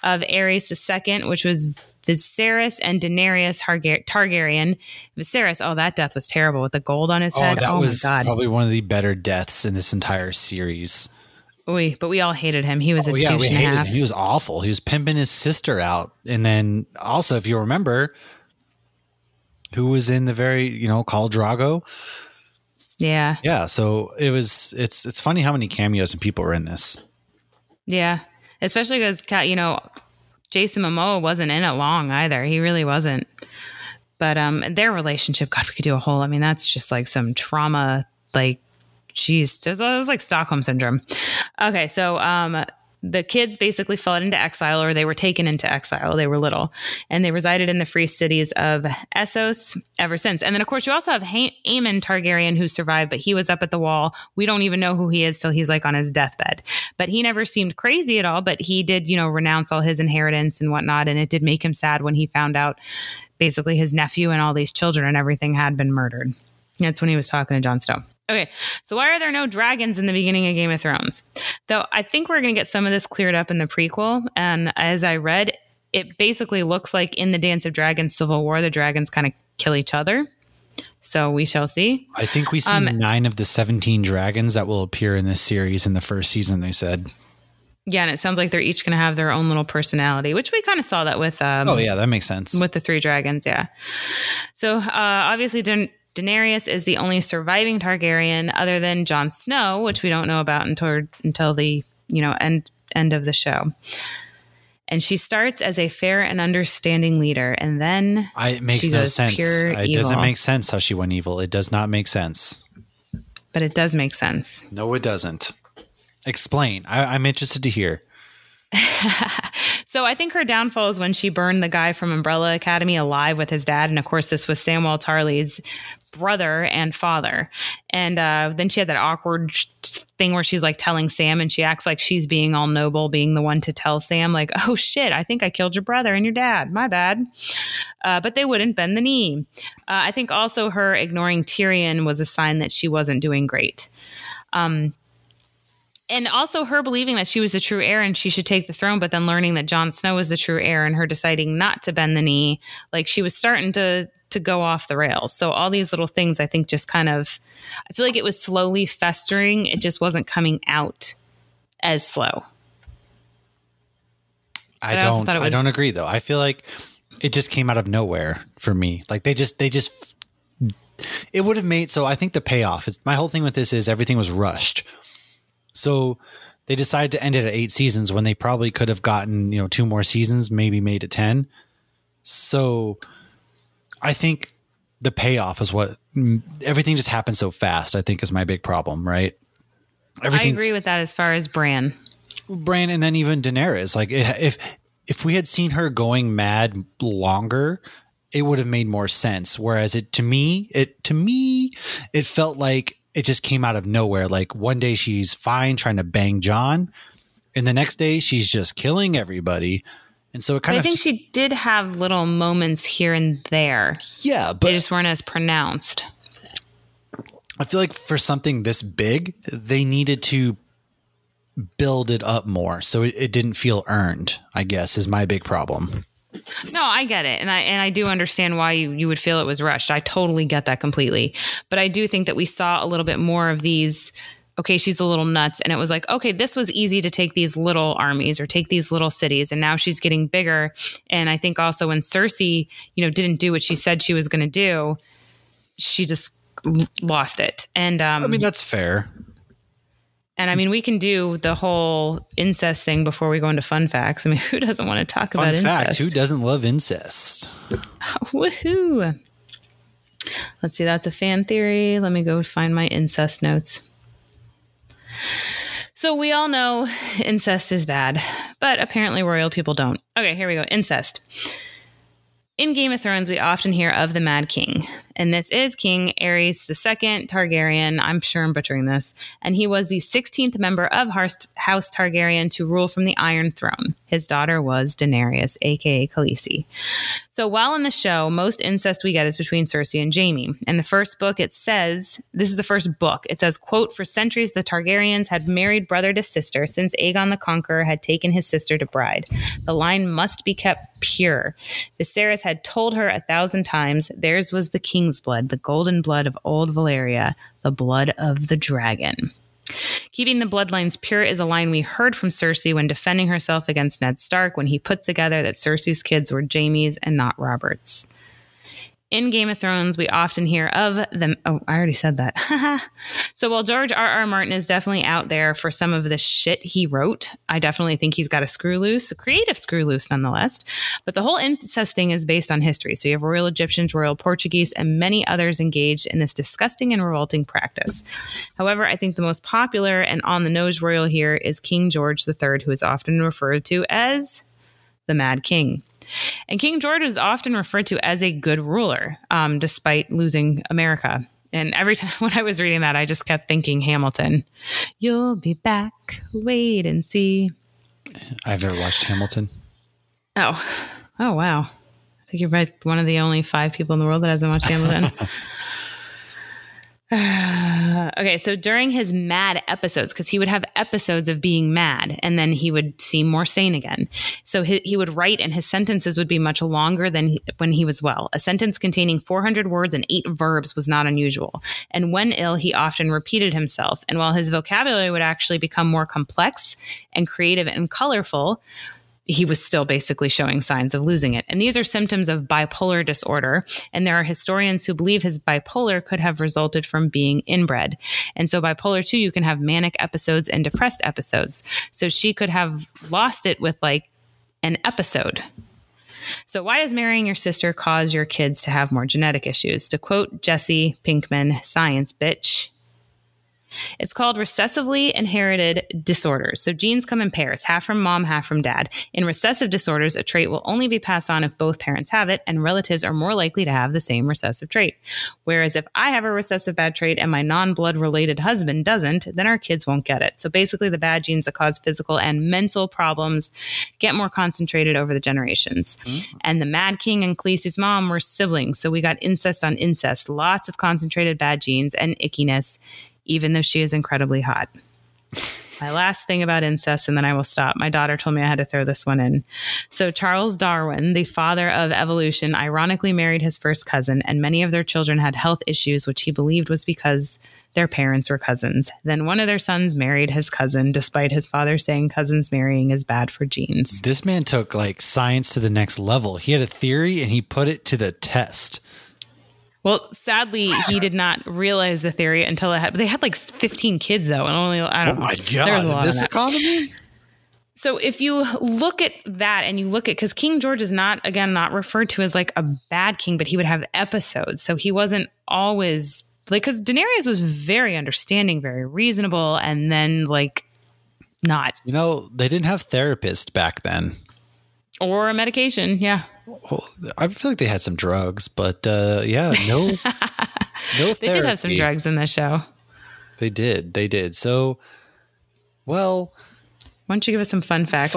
of Aerys II, which was Viserys and Daenerys Targaryen. Viserys, that death was terrible with the gold on his head. That was my God. probably one of the better deaths in this entire series. But we all hated him. He was a douche we and a hated half. him. He was awful. He was pimping his sister out. And then also, if you remember, who was in the very, Khal Drogo? Yeah. Yeah. So it's funny how many cameos and people were in this. Yeah. Especially because, Jason Momoa wasn't in it long either. He really wasn't. But their relationship, God, we could do a whole, that's just like some trauma, geez, it was like Stockholm Syndrome. Okay. So, the kids basically fell into exile, or they were taken into exile. They were little, and they resided in the free cities of Essos ever since. And then, of course, you also have Aemon Targaryen, who survived, but he was up at the wall. We don't even know who he is till he's on his deathbed. But he never seemed crazy at all. But he did, renounce all his inheritance and whatnot. And it did make him sad when he found out basically his nephew and all these children and everything had been murdered. That's when he was talking to Jon Snow. Okay, so why are there no dragons in the beginning of Game of Thrones? Though I think we're going to get some of this cleared up in the prequel. And as I read, it basically looks like in the Dance of Dragons Civil War, the dragons kind of kill each other. So we shall see. I think we see 9 of the 17 dragons that will appear in this series in the first season, they said. Yeah, and it sounds like they're each going to have their own little personality, which we kind of saw that with... that makes sense. With the 3 dragons, yeah. So obviously... Daenerys is the only surviving Targaryen other than Jon Snow, which we don't know about until the end of the show. And she starts as a fair and understanding leader, and then it makes no sense. It doesn't make sense how she went evil. It does not make sense. But it does make sense. No, it doesn't. Explain. I'm interested to hear. So I think her downfall is when she burned the guy from Umbrella Academy alive with his dad. And of course, this was Samwell Tarly's brother and father. And then she had that awkward thing where she's telling Sam, and she acts like she's being all noble, being the one to tell Sam, oh shit, I think I killed your brother and your dad. My bad. But they wouldn't bend the knee. I think also her ignoring Tyrion was a sign that she wasn't doing great. And also her believing that she was the true heir and she should take the throne, but then learning that Jon Snow was the true heir and her deciding not to bend the knee. She was starting to go off the rails. So all these little things, I think, just kind of, I feel like it was slowly festering. It just wasn't coming out as slow. I don't agree though. I feel like it just came out of nowhere for me. It would have made, so I think the payoff is, my whole thing with this is everything was rushed. So they decided to end it at 8 seasons when they probably could have gotten, 2 more seasons, maybe made it 10. So I think the payoff is what everything just happened so fast, I think is my big problem, right? I agree with that as far as Bran. Bran, and then even Daenerys. Like if we had seen her going mad longer, it would have made more sense. Whereas to me, it felt like it just came out of nowhere. Like one day she's fine trying to bang Jon, and the next day she's just killing everybody. And so it kind of. I think she did have little moments here and there. Yeah, but they just weren't as pronounced. I feel like for something this big, they needed to build it up more, so it didn't feel earned, I guess, is my big problem. No, I get it. And I do understand why you would feel it was rushed. I totally get that completely. But I do think that we saw a little bit more of these, okay, she's a little nuts. And it was like, okay, this was easy to take these little armies or take these little cities. And now she's getting bigger. And I think also when Cersei, didn't do what she said she was going to do, she just lost it. And I mean, that's fair. And I mean, we can do the whole incest thing before we go into fun facts. I mean, who doesn't want to talk about incest? Fun fact, who doesn't love incest? Woohoo. Let's see, that's a fan theory. Let me go find my incest notes. So we all know incest is bad, but apparently royal people don't. Okay, here we go. Incest. In Game of Thrones, we often hear of the Mad King, and this is King Aerys II Targaryen. I'm sure I'm butchering this. And he was the 16th member of House Targaryen to rule from the Iron Throne. His daughter was Daenerys, aka Khaleesi. So while in the show, most incest we get is between Cersei and Jaime. In the first book, it says, this is the first book, it says, quote, "For centuries the Targaryens had married brother to sister since Aegon the Conqueror had taken his sister to bride. The line must be kept pure. Viserys had told her 1,000 times theirs was the king's blood, the golden blood of old Valyria, the blood of the dragon." Keeping the bloodlines pure is a line we heard from Cersei when defending herself against Ned Stark when he put together that Cersei's kids were Jaime's and not Robert's. In Game of Thrones, we often hear of them. Oh, I already said that. So while George R.R. Martin is definitely out there for some of the shit he wrote, I definitely think he's got a screw loose, a creative screw loose nonetheless. But the whole incest thing is based on history. So you have Royal Egyptians, Royal Portuguese, and many others engaged in this disgusting and revolting practice. However, I think the most popular and on-the-nose royal here is King George III, who is often referred to as the Mad King. And King George is often referred to as a good ruler, despite losing America. And every time when I was reading that, I just kept thinking Hamilton. You'll be back, wait and see. I've never watched Hamilton. Oh, wow. I think you're one of the only 5 people in the world that hasn't watched Hamilton. Okay, so during his mad episodes, because he would have episodes of being mad and then he would seem more sane again. So he would write and his sentences would be much longer than when he was well. A sentence containing 400 words and 8 verbs was not unusual. And when ill, he often repeated himself. And while his vocabulary would actually become more complex and creative and colorful, he was still basically showing signs of losing it. And these are symptoms of bipolar disorder. And there are historians who believe his bipolar could have resulted from being inbred. And so bipolar too, you can have manic episodes and depressed episodes. So she could have lost it with like an episode. So why does marrying your sister cause your kids to have more genetic issues? To quote Jesse Pinkman, science bitch, it's called recessively inherited disorders. So genes come in pairs, half from mom, half from dad. In recessive disorders, a trait will only be passed on if both parents have it, and relatives are more likely to have the same recessive trait. Whereas if I have a recessive bad trait and my non-blood related husband doesn't, then our kids won't get it. So basically the bad genes that cause physical and mental problems get more concentrated over the generations. Mm-hmm. And the Mad King and Khaleesi's mom were siblings. So we got incest on incest, lots of concentrated bad genes and ickiness, even though she is incredibly hot. My last thing about incest, and then I will stop. My daughter told me I had to throw this one in. So Charles Darwin, the father of evolution, ironically married his first cousin, and many of their children had health issues, which he believed was because their parents were cousins. Then one of their sons married his cousin, despite his father saying cousins marrying is bad for genes. This man took like science to the next level. He had a theory and he put it to the test. Well, sadly, he did not realize the theory until they had like 15 kids, though. And only, I don't know. Oh, my God. This economy? So if you look at that and you look at, because King George is not referred to as like a bad king, but he would have episodes. So he wasn't always like, because Daenerys was very understanding, very reasonable, and then like not. They didn't have therapists back then. Or a medication, yeah. Well, I feel like they had some drugs, but yeah, no therapy. They did have some drugs in the show. They did. So, well... Why don't you give us some fun facts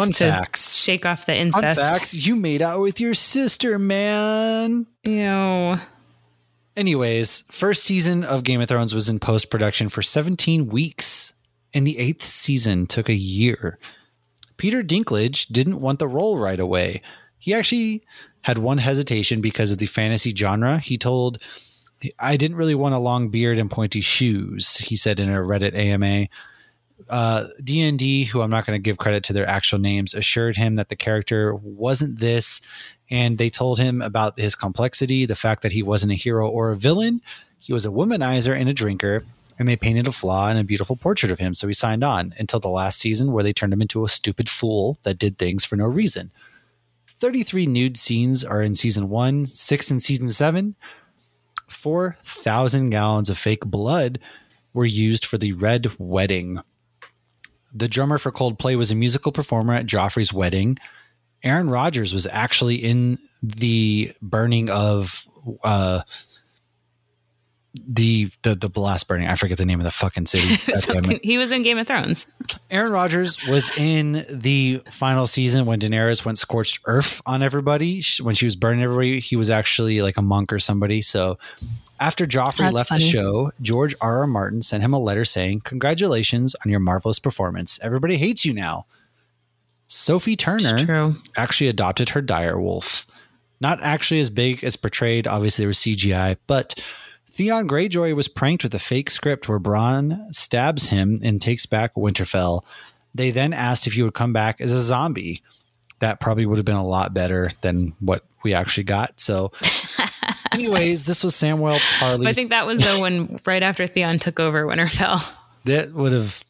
shake off the incest? Fun facts. You made out with your sister, man. Ew. Anyways, first season of Game of Thrones was in post-production for 17 weeks, and the 8th season took a year. Peter Dinklage didn't want the role right away. He actually had one hesitation because of the fantasy genre. He told, "I didn't really want a long beard and pointy shoes," he said in a Reddit AMA. D&D, who I'm not going to give credit to their actual names, assured him that the character wasn't this, and they told him about his complexity, the fact that he wasn't a hero or a villain. He was a womanizer and a drinker, and they painted a flaw and a beautiful portrait of him, so he signed on until the last season where they turned him into a stupid fool that did things for no reason. 33 nude scenes are in season 1, 6 in season 7. 4,000 gallons of fake blood were used for the Red Wedding. The drummer for Coldplay was a musical performer at Joffrey's wedding. Aaron Rodgers was actually in the burning of the last burning. I forget the name of the fucking city. He was in Game of Thrones. Aaron Rodgers was in the final season when Daenerys went scorched earth on everybody. When she was burning everybody, he was actually like a monk or somebody. So after Joffrey left the show, George R.R. Martin sent him a letter saying, "Congratulations on your marvelous performance. Everybody hates you now." Sophie Turner actually adopted her direwolf. Not actually as big as portrayed. Obviously, there was CGI, but Theon Greyjoy was pranked with a fake script where Bronn stabs him and takes back Winterfell. They then asked if he would come back as a zombie. That probably would have been a lot better than what we actually got. So anyways, this was Samwell Tarly. I think that was the one right after Theon took over Winterfell. That would have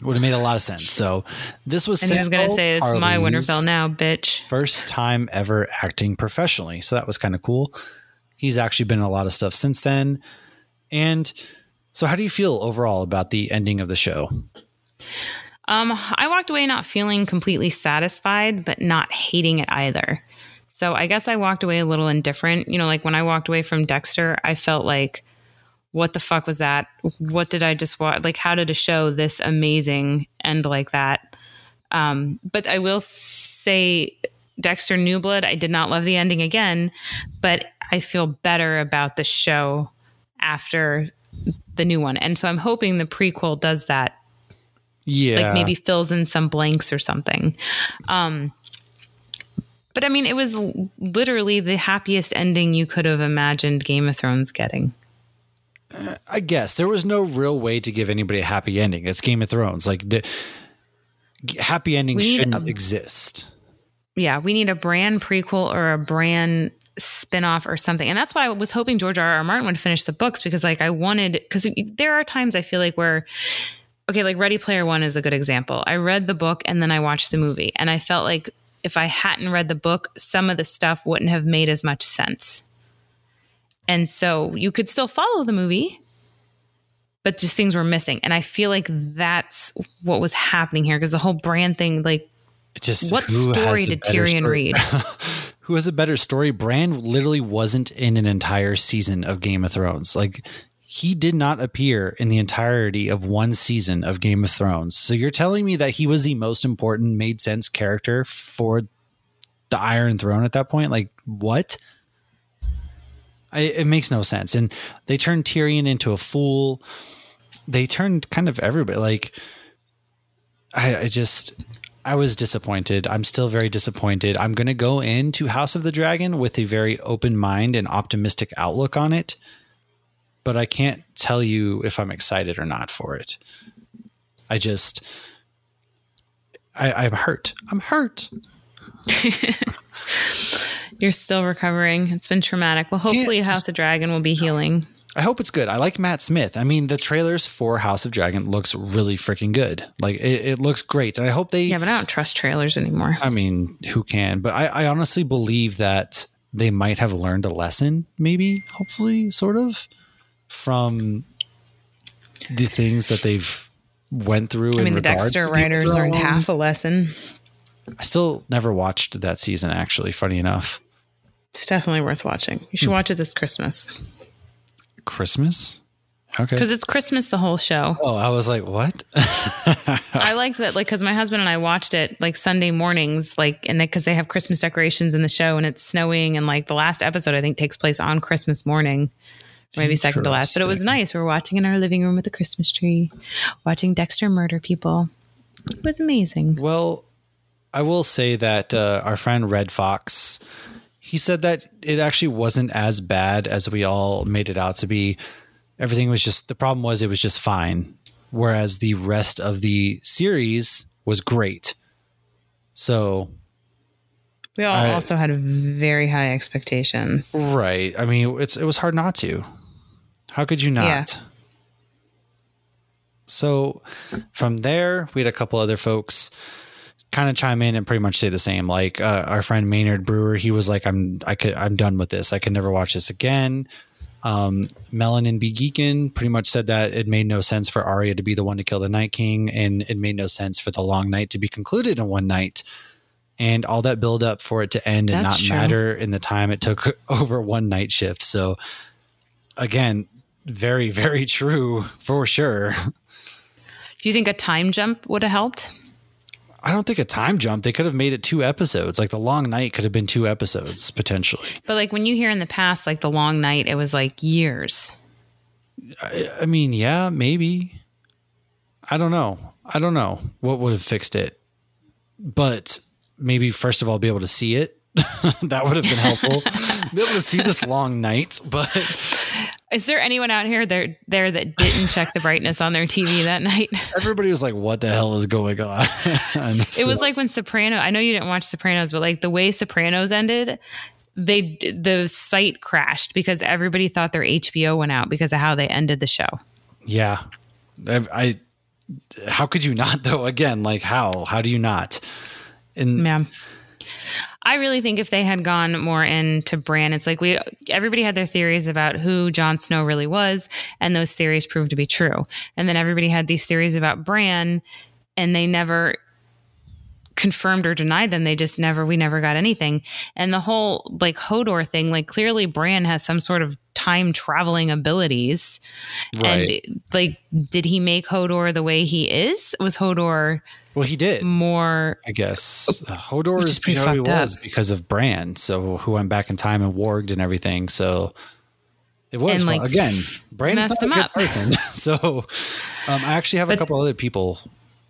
made a lot of sense. So this was, and he was going to say, "It's my Winterfell now, bitch." First time ever acting professionally. So that was kind of cool. He's actually been in a lot of stuff since then. And so how do you feel overall about the ending of the show? I walked away not feeling completely satisfied, but not hating it either. So I guess I walked away a little indifferent. Like when I walked away from Dexter, I felt like, what the fuck was that? What did I just watch? Like, how did a show this amazing end like that? But I will say Dexter New Blood, I did not love the ending again, but I feel better about the show after the new one. And so I'm hoping the prequel does that. Yeah. Like maybe fills in some blanks or something. But I mean, it was literally the happiest ending you could have imagined Game of Thrones getting. I guess there was no real way to give anybody a happy ending. It's Game of Thrones. Like the happy ending shouldn't exist. Yeah. We need a brand prequel or a brand spinoff or something. And that's why I was hoping George R.R. Martin would finish the books, because like because there are times I feel like where, okay, like Ready Player One is a good example. I read the book and then I watched the movie, and I felt like if I hadn't read the book, some of the stuff wouldn't have made as much sense. And so you could still follow the movie, but just things were missing. And I feel like that's what was happening here, because the whole brand thing, like, just what story did Tyrion read? Who has a better story? Bran literally wasn't in an entire season of Game of Thrones. Like, he did not appear in the entirety of one season of Game of Thrones. So you're telling me that he was the most important, made sense character for the Iron Throne at that point? Like, what? It makes no sense. And they turned Tyrion into a fool. They turned kind of everybody. Like, I was disappointed. I'm still very disappointed. I'm going to go into House of the Dragon with a very open mind and optimistic outlook on it, but I can't tell you if I'm excited or not for it. I'm hurt. I'm hurt. You're still recovering. It's been traumatic. Well, hopefully House of Dragon will be healing. I hope it's good. I like Matt Smith. I mean, the trailers for House of Dragon looks really freaking good. Like it looks great. And I hope they, Yeah, but I don't trust trailers anymore. I mean, who can, but I honestly believe that they might have learned a lesson, maybe, hopefully, sort of, from the things that they've went through. I mean, the Dexter writers learned half a lesson. I still never watched that season, actually, funny enough. It's definitely worth watching. You should watch it this Christmas. Christmas? Okay. Because it's Christmas the whole show. Oh, I was like, what? I liked that, like, because my husband and I watched it like Sunday mornings, like, and because they have Christmas decorations in the show and it's snowing, and like the last episode I think takes place on Christmas morning, maybe second to last. But it was nice. We were watching in our living room with a Christmas tree, watching Dexter murder people. It was amazing. Well, I will say that our friend Red Fox, he said that it actually wasn't as bad as we all made it out to be. Everything was just, the problem was it was just fine. Whereas the rest of the series was great. So we all also had very high expectations. Right. I mean, it was hard not to. How could you not? Yeah. So from there, we had a couple other folks kind of chime in and pretty much say the same. Like our friend Maynard Brewer, he was like, I'm done with this. I can never watch this again. Melanin B. Geekin pretty much said that it made no sense for Arya to be the one to kill the Night King, and it made no sense for the long night to be concluded in one night. And all that build up for it to end and not matter in the time it took over one night shift. So again, very, very true for sure. Do you think a time jump would have helped? I don't think a time jump. They could have made it 2 episodes. Like the long night could have been 2 episodes potentially. But like when you hear in the past, like the long night, it was like years. I mean, yeah, maybe. I don't know what would have fixed it. But maybe first of all, be able to see it. That would have been helpful. Be able to see this long night. But is there anyone out here there that didn't check the brightness on their TV that night? Everybody was like, what the hell is going on? It was like when Sopranos, I know you didn't watch Sopranos, but like the way Sopranos ended, the site crashed because everybody thought their HBO went out because of how they ended the show. Yeah. How could you not though? Again, like how do you not? Yeah. I really think if they had gone more into Bran, it's like everybody had their theories about who Jon Snow really was, and those theories proved to be true. And then everybody had these theories about Bran, and they never confirmed or denied them. We never got anything. And the whole like Hodor thing, like clearly Bran has some sort of time traveling abilities. Right. And like, did he make Hodor the way he is? Was Hodor... Well, he did more, I guess. Hodor is pretty he fucked was up because of Bran, so who went back in time and warged and everything. So it was like, again. Bran's not a good person. So I actually have a couple other people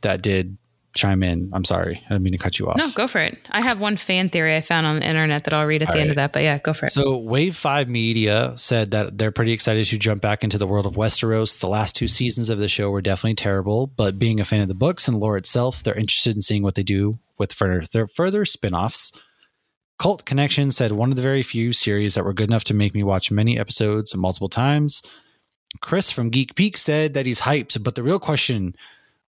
that did chime in. I'm sorry, I didn't mean to cut you off. No, go for it. I have one fan theory I found on the internet that I'll read at the end of that. But yeah, go for it. So Wave 5 Media said that they're pretty excited to jump back into the world of Westeros. The last 2 seasons of the show were definitely terrible, but being a fan of the books and lore itself, they're interested in seeing what they do with further spin-offs. Cult Connection said one of the very few series that were good enough to make me watch many episodes multiple times. Chris from Geek Peak said that he's hyped, but the real question,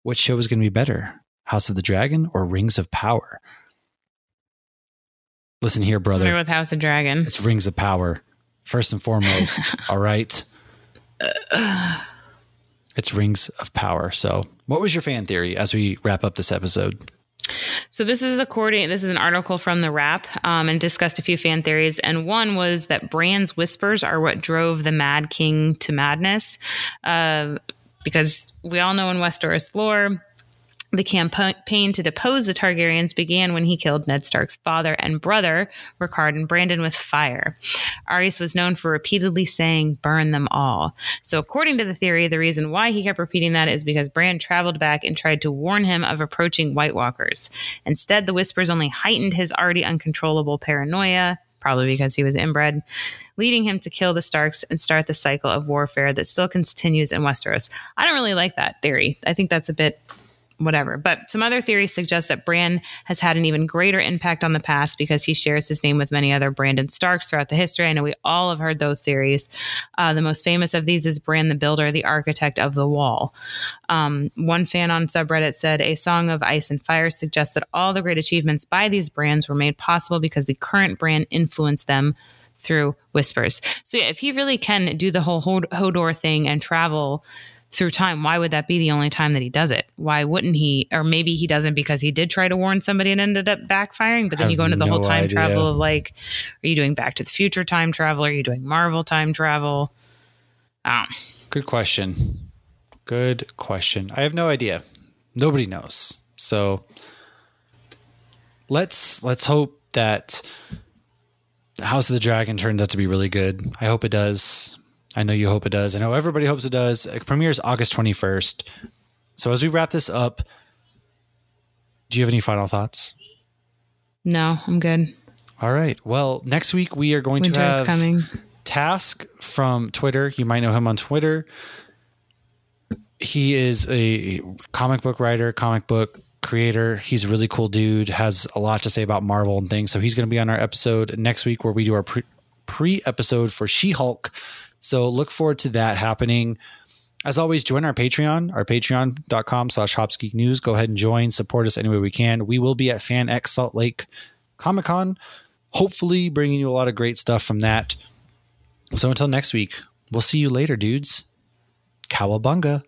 which show is going to be better? House of the Dragon or Rings of Power? Listen here, brother. We're with House of Dragon. It's Rings of Power. First and foremost. All right. It's Rings of Power. So what was your fan theory as we wrap up this episode? So this is an article from The Wrap and discussed a few fan theories. And one was that Bran's whispers are what drove the Mad King to madness. Because we all know in Westeros lore, the campaign to depose the Targaryens began when he killed Ned Stark's father and brother, Rickard and Brandon, with fire. Arys was known for repeatedly saying, "Burn them all." So according to the theory, the reason why he kept repeating that is because Bran traveled back and tried to warn him of approaching White Walkers. Instead, the whispers only heightened his already uncontrollable paranoia, probably because he was inbred, leading him to kill the Starks and start the cycle of warfare that still continues in Westeros. I don't really like that theory. I think that's a bit whatever. But some other theories suggest that Bran has had an even greater impact on the past because he shares his name with many other Brandon Starks throughout the history. I know we all have heard those theories. The most famous of these is Bran the Builder, the architect of the wall. One fan on subreddit said, A Song of Ice and Fire suggests that all the great achievements by these Brans were made possible because the current Bran influenced them through whispers. So yeah, if he really can do the whole Hodor thing and travel through time, why would that be the only time that he does it? Why wouldn't he? Or maybe he doesn't because he did try to warn somebody and ended up backfiring. But then you go into the whole time travel of like, are you doing Back to the Future time travel? Are you doing Marvel time travel? Good question. Good question. I have no idea. Nobody knows. So let's hope that House of the Dragon turns out to be really good. I hope it does. I know you hope it does. I know everybody hopes it does. It premieres August 21st. So as we wrap this up, do you have any final thoughts? No, I'm good. All right. Well, next week we are going to have Task from Twitter. You might know him on Twitter. He is a comic book writer, comic book creator. He's a really cool dude, has a lot to say about Marvel and things. So he's going to be on our episode next week where we do our pre-episode for She-Hulk. So look forward to that happening. As always, join our Patreon, patreon.com/HopsGeekNews. Go ahead and join, support us any way we can. We will be at FanX Salt Lake Comic Con, hopefully bringing you a lot of great stuff from that. So until next week, we'll see you later, dudes. Cowabunga.